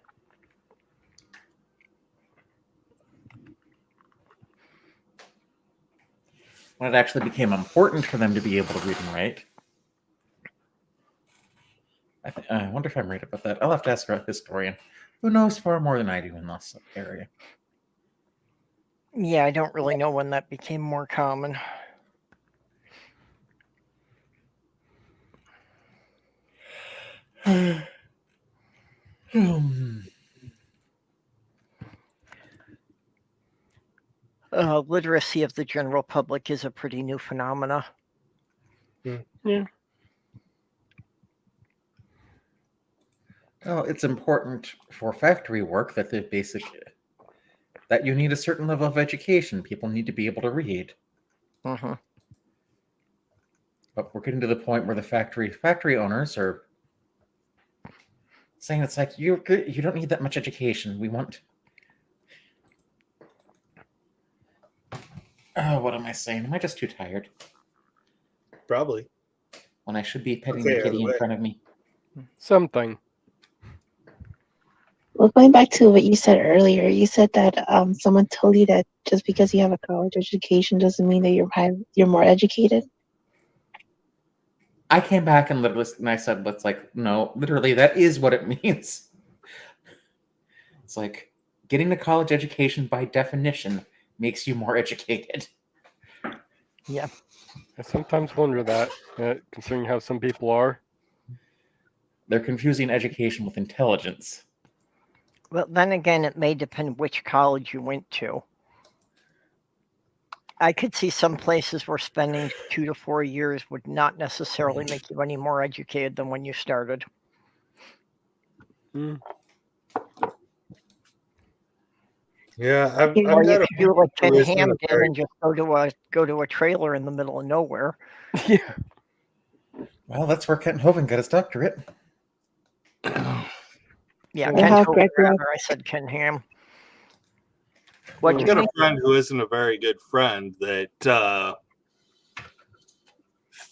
When it actually became important for them to be able to read and write. I wonder if I'm right about that. I'll have to ask a historian who knows far more than I do in this area. Yeah, I don't really know when that became more common. Literacy of the general public is a pretty new phenomena. Yeah. Well, it's important for factory work that the basic that you need a certain level of education. People need to be able to read. Mm-hmm. But we're getting to the point where the factory owners are saying it's like you don't need that much education. We want. Oh, what am I saying? Am I just too tired? Probably. When I should be petting Okay, the kitty in right. front of me. Something. Well, going back to what you said earlier, you said that someone told you that just because you have a college education doesn't mean that you're more educated. I came back and I said, "Let's no, literally, that is what it means." It's like getting a college education by definition makes you more educated. I sometimes wonder that, considering how some people are. They're confusing education with intelligence. Well, then again, it may depend which college you went to. I could see some places where spending 2 to 4 years would not necessarily make you any more educated than when you started. Mm. Yeah, I've Or you got a could do like Ken who isn't Ham a did very- and just go to a trailer in the middle of nowhere. Yeah. Well, that's where Kent Hovind got his doctorate. Yeah, Yeah. Ken have Hovind, Greg Rock. rather. I said Ken Ham. What I've you got mean? a friend who isn't a very good friend that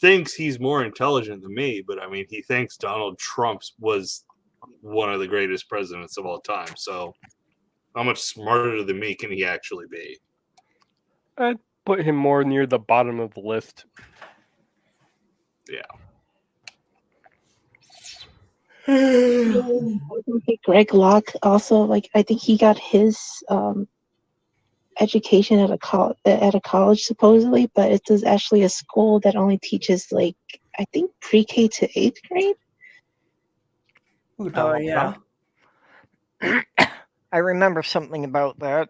thinks he's more intelligent than me, but I mean, he thinks Donald Trump was one of the greatest presidents of all time. So, how much smarter than me can he actually be? I'd put him more near the bottom of the list. I think Greg Locke also, like, I think he got his education at a college supposedly, but it is actually a school that only teaches, like, I think pre-K to 8th grade. Ooh, Donald yeah. Trump. I remember something about that.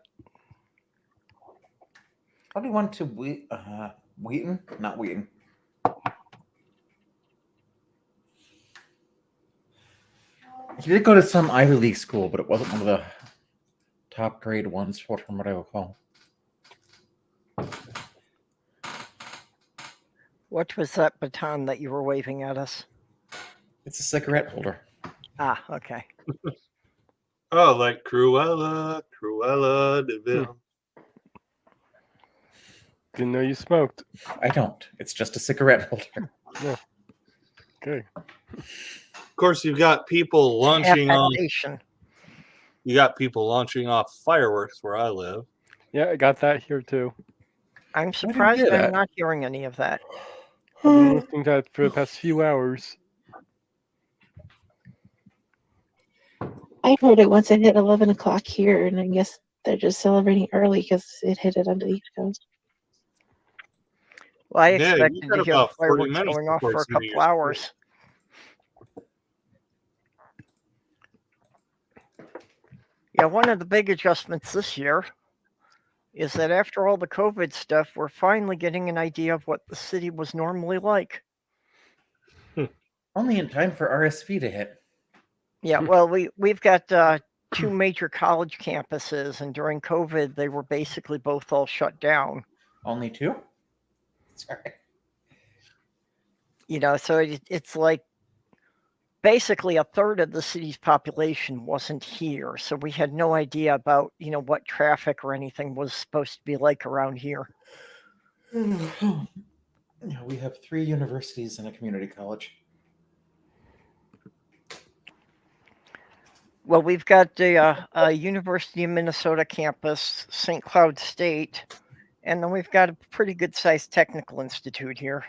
How do you want to Wheaton? Not Wheaton. He did go to some Ivy League school, but it wasn't one of the top grade ones, from what I recall. What was that baton that you were waving at us? It's a cigarette holder. Ah, okay. Oh, like Cruella de Vil. Didn't know you smoked. I don't. It's just a cigarette holder. Okay. Of course, you've got people launching off. Affectation. You got people launching off fireworks where I live. Yeah, I got that here too. I'm didn't surprised hear I'm that. not hearing any of that. I've been listening to that for the past few hours. I heard it once it hit 11 o'clock here, and I guess they're just celebrating early because it hit it on the East Coast. Well, I Yeah, you expected got to hear about 40 fireworks minutes going off before for a it's New Year's couple hours. Yeah, one of the big adjustments this year is that after all the COVID stuff, we're finally getting an idea of what the city was normally like. Only in time for RSV to hit. Yeah, well, we've got 2 major college campuses, and during COVID, they were basically both all shut down. Only 2? Sorry. You know, so it's like basically a third of the city's population wasn't here, so we had no idea about, you know, what traffic or anything was supposed to be like around here. Yeah, we have 3 universities and a community college. Well, we've got the University of Minnesota campus, St. Cloud State, and then we've got a pretty good-sized technical institute here.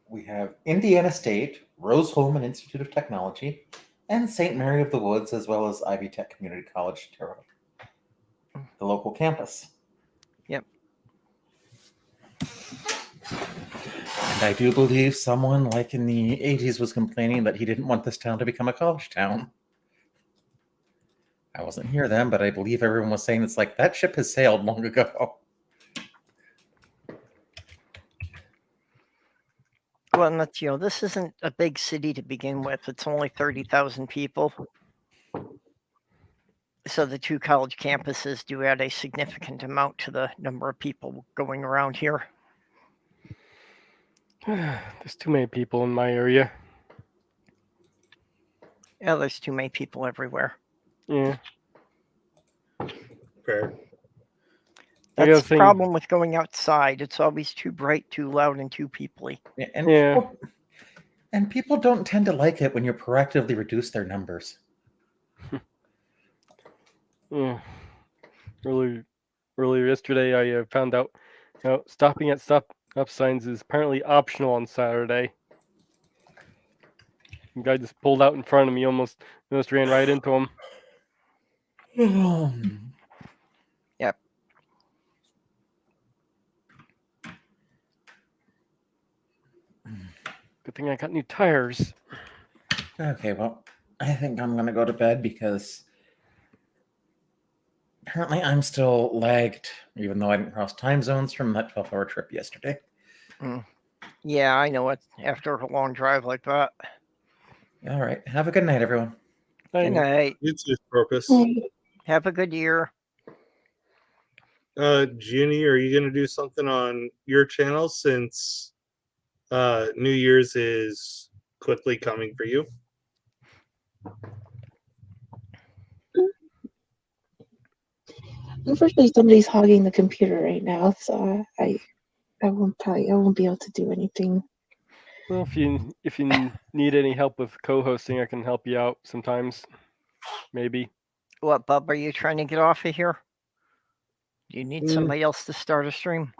We have Indiana State, Rose-Hulman Institute of Technology, and St. Mary of the Woods, as well as Ivy Tech Community College, Terrell, the local campus. Yep. And I do believe someone, like in the 80s, was complaining that he didn't want this town to become a college town. I wasn't here then, but I believe everyone was saying it's like, that ship has sailed long ago. Well, and that's, you know, this isn't a big city to begin with. It's only 30,000 people. So the 2 college campuses do add a significant amount to the number of people going around here. There's too many people in my area. Yeah, there's too many people everywhere. Yeah. Fair. I gotta That's the think- problem with going outside. It's always too bright, too loud, and too peoply. Yeah, and Yeah. people don't tend to like it when you proactively reduce their numbers. Yeah. Earlier yesterday, I found out, stopping at stop signs is apparently optional on Saturday. The guy just pulled out in front of me, almost ran right into him. Yep. Good thing I got new tires. Okay, well, I think I'm gonna go to bed because apparently I'm still lagged, even though I didn't cross time zones from that 12-hour trip yesterday. Yeah, I know it. After a long drive like that. All right, have a good night, everyone. I Good know. night. It's his purpose. Have a good year. Ginny, are you going to do something on your channel since New Year's is quickly coming for you? Unfortunately, somebody's hogging the computer right now, so I won't be able to do anything. Well, if you need any help with co-hosting, I can help you out sometimes. Maybe. What, Bub, are you trying to get off of here? Do you need Mm. somebody else to start a stream?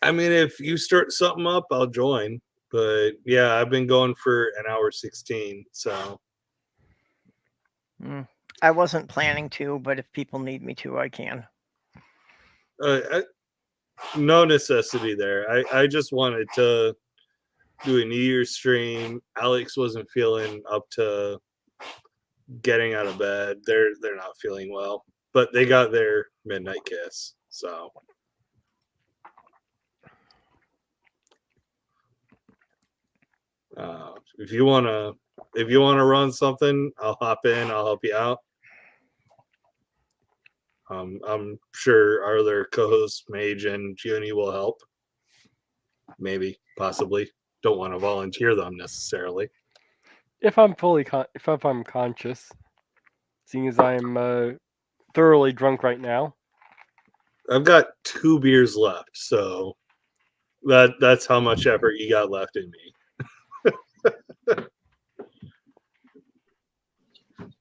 I mean, if you start something up, I'll join. But yeah, I've been going for an hour 16. So I wasn't planning to, but if people need me to, I can. no necessity there. I just wanted to do a New Year's stream. Alex wasn't feeling up to getting out of bed. They're not feeling well, but they got their midnight kiss. So if you wanna run something, I'll hop in. I'll help you out. I'm sure our other co-hosts, Mage and Gioni, will help. Maybe, possibly. Don't want to volunteer them necessarily. If I'm if I'm conscious, seeing as I'm thoroughly drunk right now. I've got 2 beers left, so that's how much effort you got left in me.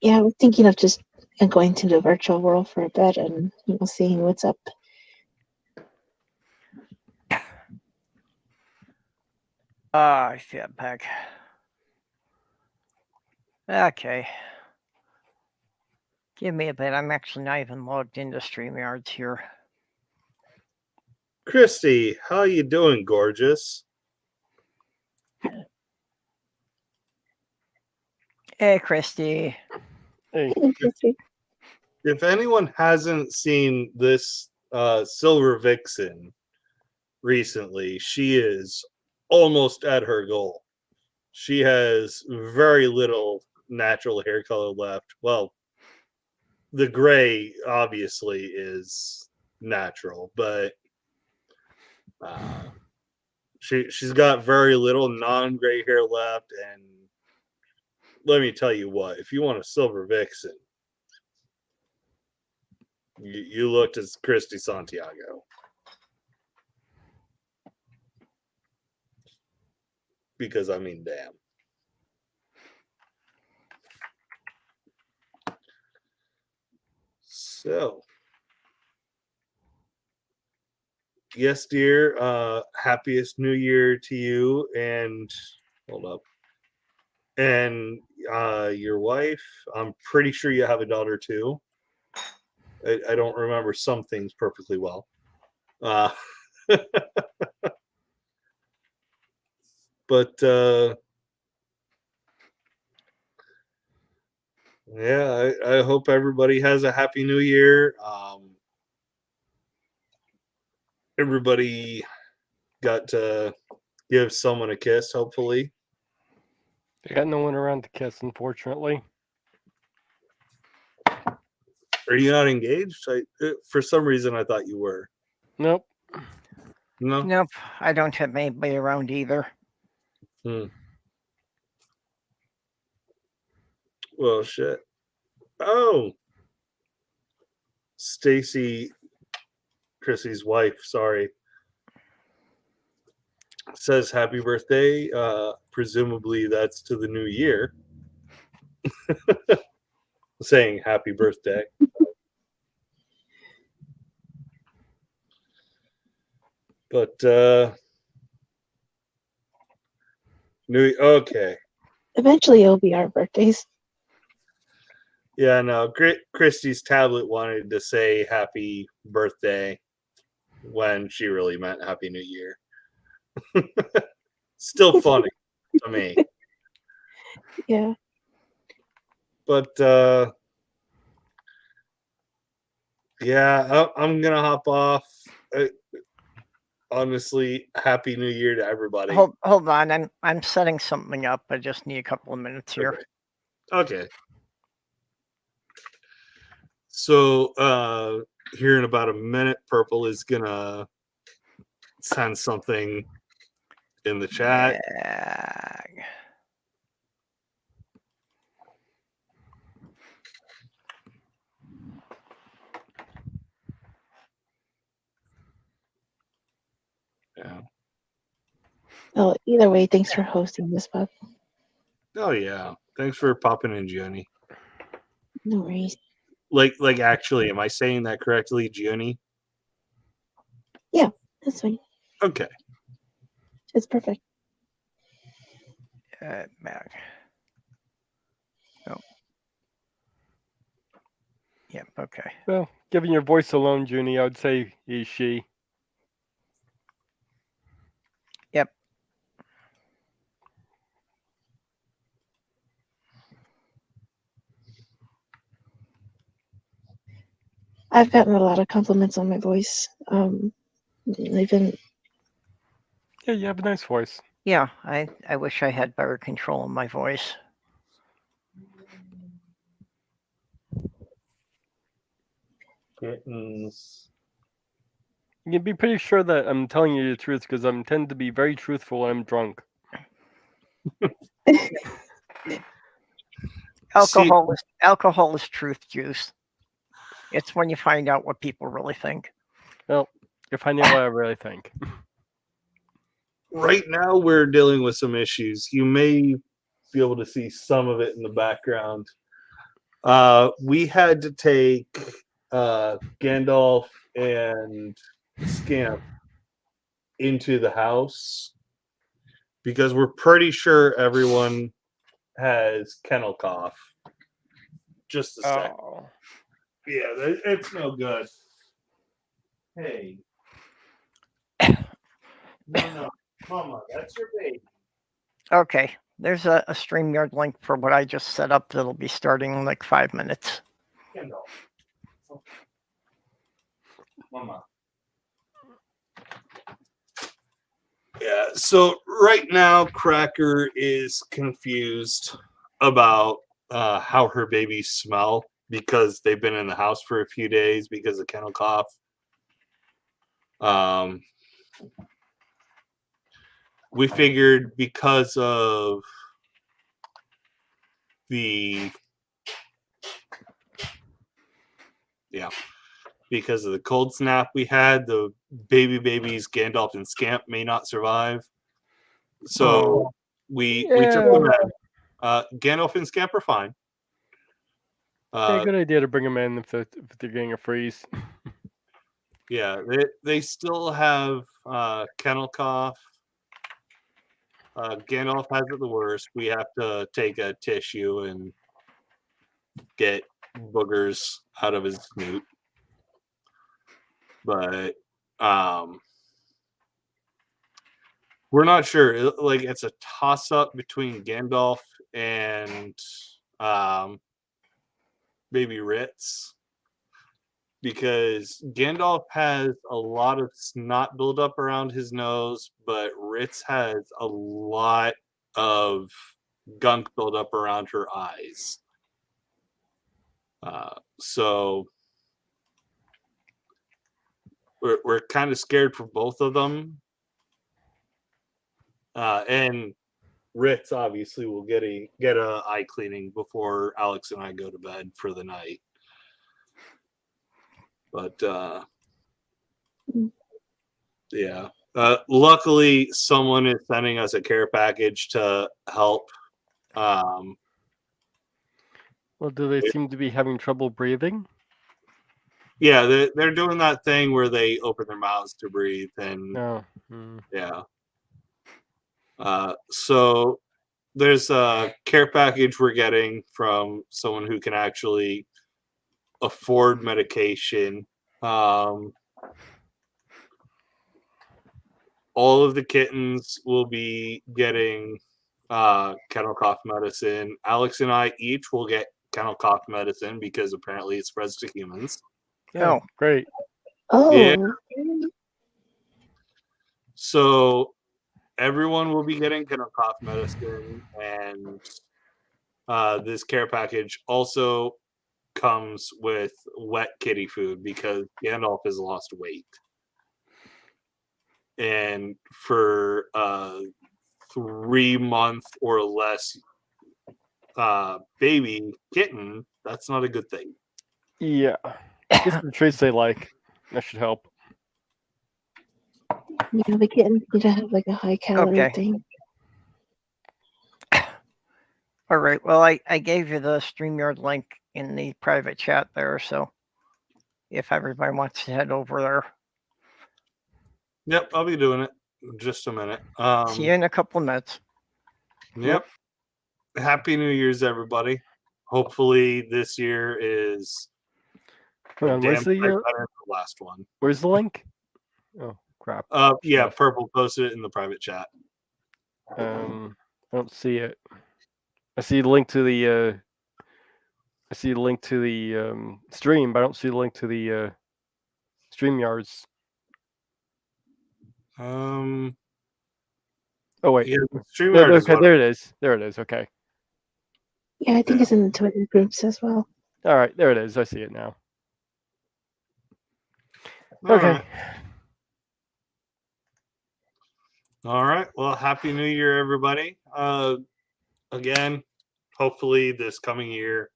Yeah, I was thinking of just going to the virtual world for a bit and seeing what's up. I feel back. Okay. Give me a bit. I'm actually not even logged into StreamYards here. Christy, how you doing, gorgeous? Hey, Christy. Hey, If anyone hasn't seen this Silver Vixen recently, she is almost at her goal. She has very little natural hair color left. Well, the gray obviously is natural, but she's got very little non-gray hair left. And let me tell you what, if you want a Silver Vixen, you looked as Christy Santiago. Because I mean, damn. So, yes, dear. Happiest New Year to you, and hold up, and your wife. I'm pretty sure you have a daughter too. I don't remember some things perfectly well. But yeah, I hope everybody has a happy New Year. Everybody got to give someone a kiss, hopefully. I got no one around to kiss, unfortunately. Are you not engaged? For some reason, I thought you were. Nope. No? Nope, I don't have anybody around either. Well, shit. Oh, Stacy, Chrissy's wife, sorry, says happy birthday. Presumably that's to the new year. Saying happy birthday. But okay. Eventually, it'll be our birthdays. Yeah, no. Christy's tablet wanted to say happy birthday when she really meant happy new year. Still funny to me. Yeah. But yeah, I'm gonna hop off. Honestly, happy New Year to everybody. Hold on, I'm setting something up. I just need a couple of minutes here. Okay. So here in about a minute, Purple is gonna send something in the chat. Yeah. Yeah. Well, either way, thanks for hosting this, Bob. Oh yeah. Thanks for popping in, Gianni. No worries. Like actually, am I saying that correctly, Gianni? That's fine. Okay. It's perfect. Back. Oh. Yep. Okay. Well, given your voice alone, Junie, I would say he's she. Yep. I've gotten a lot of compliments on my voice. They've been Yeah, you have a nice voice. Yeah. I wish I had better control of my voice. Kittens. You can be pretty sure that I'm telling you the truth because I tend to be very truthful when I'm drunk. Alcohol is truth juice. It's when you find out what people really think. Well, you're finding out what I really think. Right now, we're dealing with some issues. You may be able to see some of it in the background. We had to take Gandalf and Scamp into the house because we're pretty sure everyone has kennel cough. Just a sec. Oh. Yeah, it's no good. Hey. No, Mama, that's your baby. Okay. There's a StreamYard link for what I just set up that'll be starting in like 5 minutes. Kendall. Mama. Yeah, so right now Cracker is confused about how her babies smell because they've been in the house for a few days because of kennel cough. We figured because of because of the cold snap we had, the babies Gandalf and Scamp may not survive. So we took them in. Gandalf and Scamp are fine. Yeah, good idea to bring them in if they're getting a freeze. Yeah, they still have kennel cough. Gandalf has it the worst. We have to take a tissue and get boogers out of his snoot. But we're not sure. Like it's a toss up between Gandalf and Baby Ritz. Because Gandalf has a lot of snot buildup around his nose, but Ritz has a lot of gunk buildup around her eyes. So we're kind of scared for both of them. And Ritz obviously will get a eye cleaning before Alex and I go to bed for the night. But yeah. Luckily, someone is sending us a care package to help. Well, do they seem to be having trouble breathing? Yeah, they're doing that thing where they open their mouths to breathe, and yeah. So there's a care package we're getting from someone who can actually afford medication. All of the kittens will be getting kennel cough medicine. Alex and I each will get kennel cough medicine because apparently it spreads to humans. Oh. Great. Oh, Yeah. So everyone will be getting kennel cough medicine, and this care package also comes with wet kitty food because Gandalf has lost weight. And for 3-month or less baby kitten, that's not a good thing. Yeah. Just the treats they like. That should help. yeah, the kittens need to have like a high calorie Okay. thing. All right. Well, I gave you the StreamYard link in the private chat there, so if everybody wants to head over there, Yep, I'll be doing it in just a minute. see you in a couple of minutes. Yep. Happy New Year's, everybody. Hopefully this year is Hold on, damn where's sight the better than the last one. where's the link? Oh crap. Yeah, Stuff. Purple posted it in the private chat. I don't see it. I see the link to the stream, but I don't see the link to the StreamYards. Um, Oh wait. yeah, There, StreamYard is okay, one. there it is. There it is. Okay. Yeah, I think Yeah. it's in the Twitter groups as well. All right, there it is. I see it now. All Okay. right. All right. Well, Happy New Year, everybody. Again, hopefully this coming year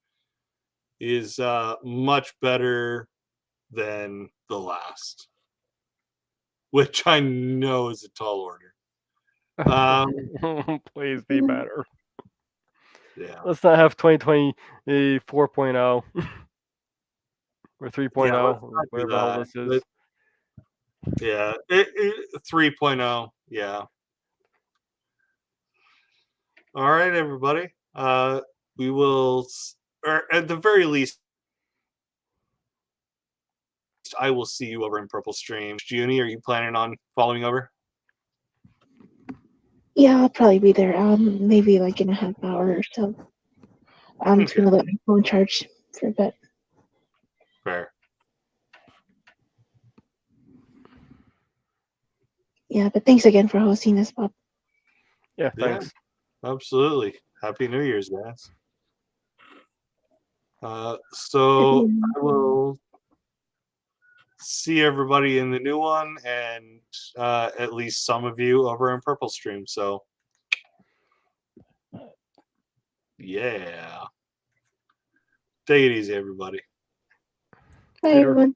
is much better than the last, which I know is a tall order. Please be better. Yeah. Let's not have 2020 4.0 or 3.0 Yeah, let's or not do whatever the hell that. this is. Yeah, 3.0. Yeah. All right, everybody. We will, or at the very least, I will see you over in Purple Stream. Junie, are you planning on following over? Yeah, I'll probably be there. Maybe like in a half hour or so. I'm just Okay. gonna let my phone charge for a bit. Fair. Yeah, but thanks again for hosting this, Bob. Yeah, Yeah. thanks. Absolutely. Happy New Year's, guys. So I will see everybody in the new one, and at least some of you over in Purple Stream. So yeah. Take it easy, everybody. Bye, Later. everyone.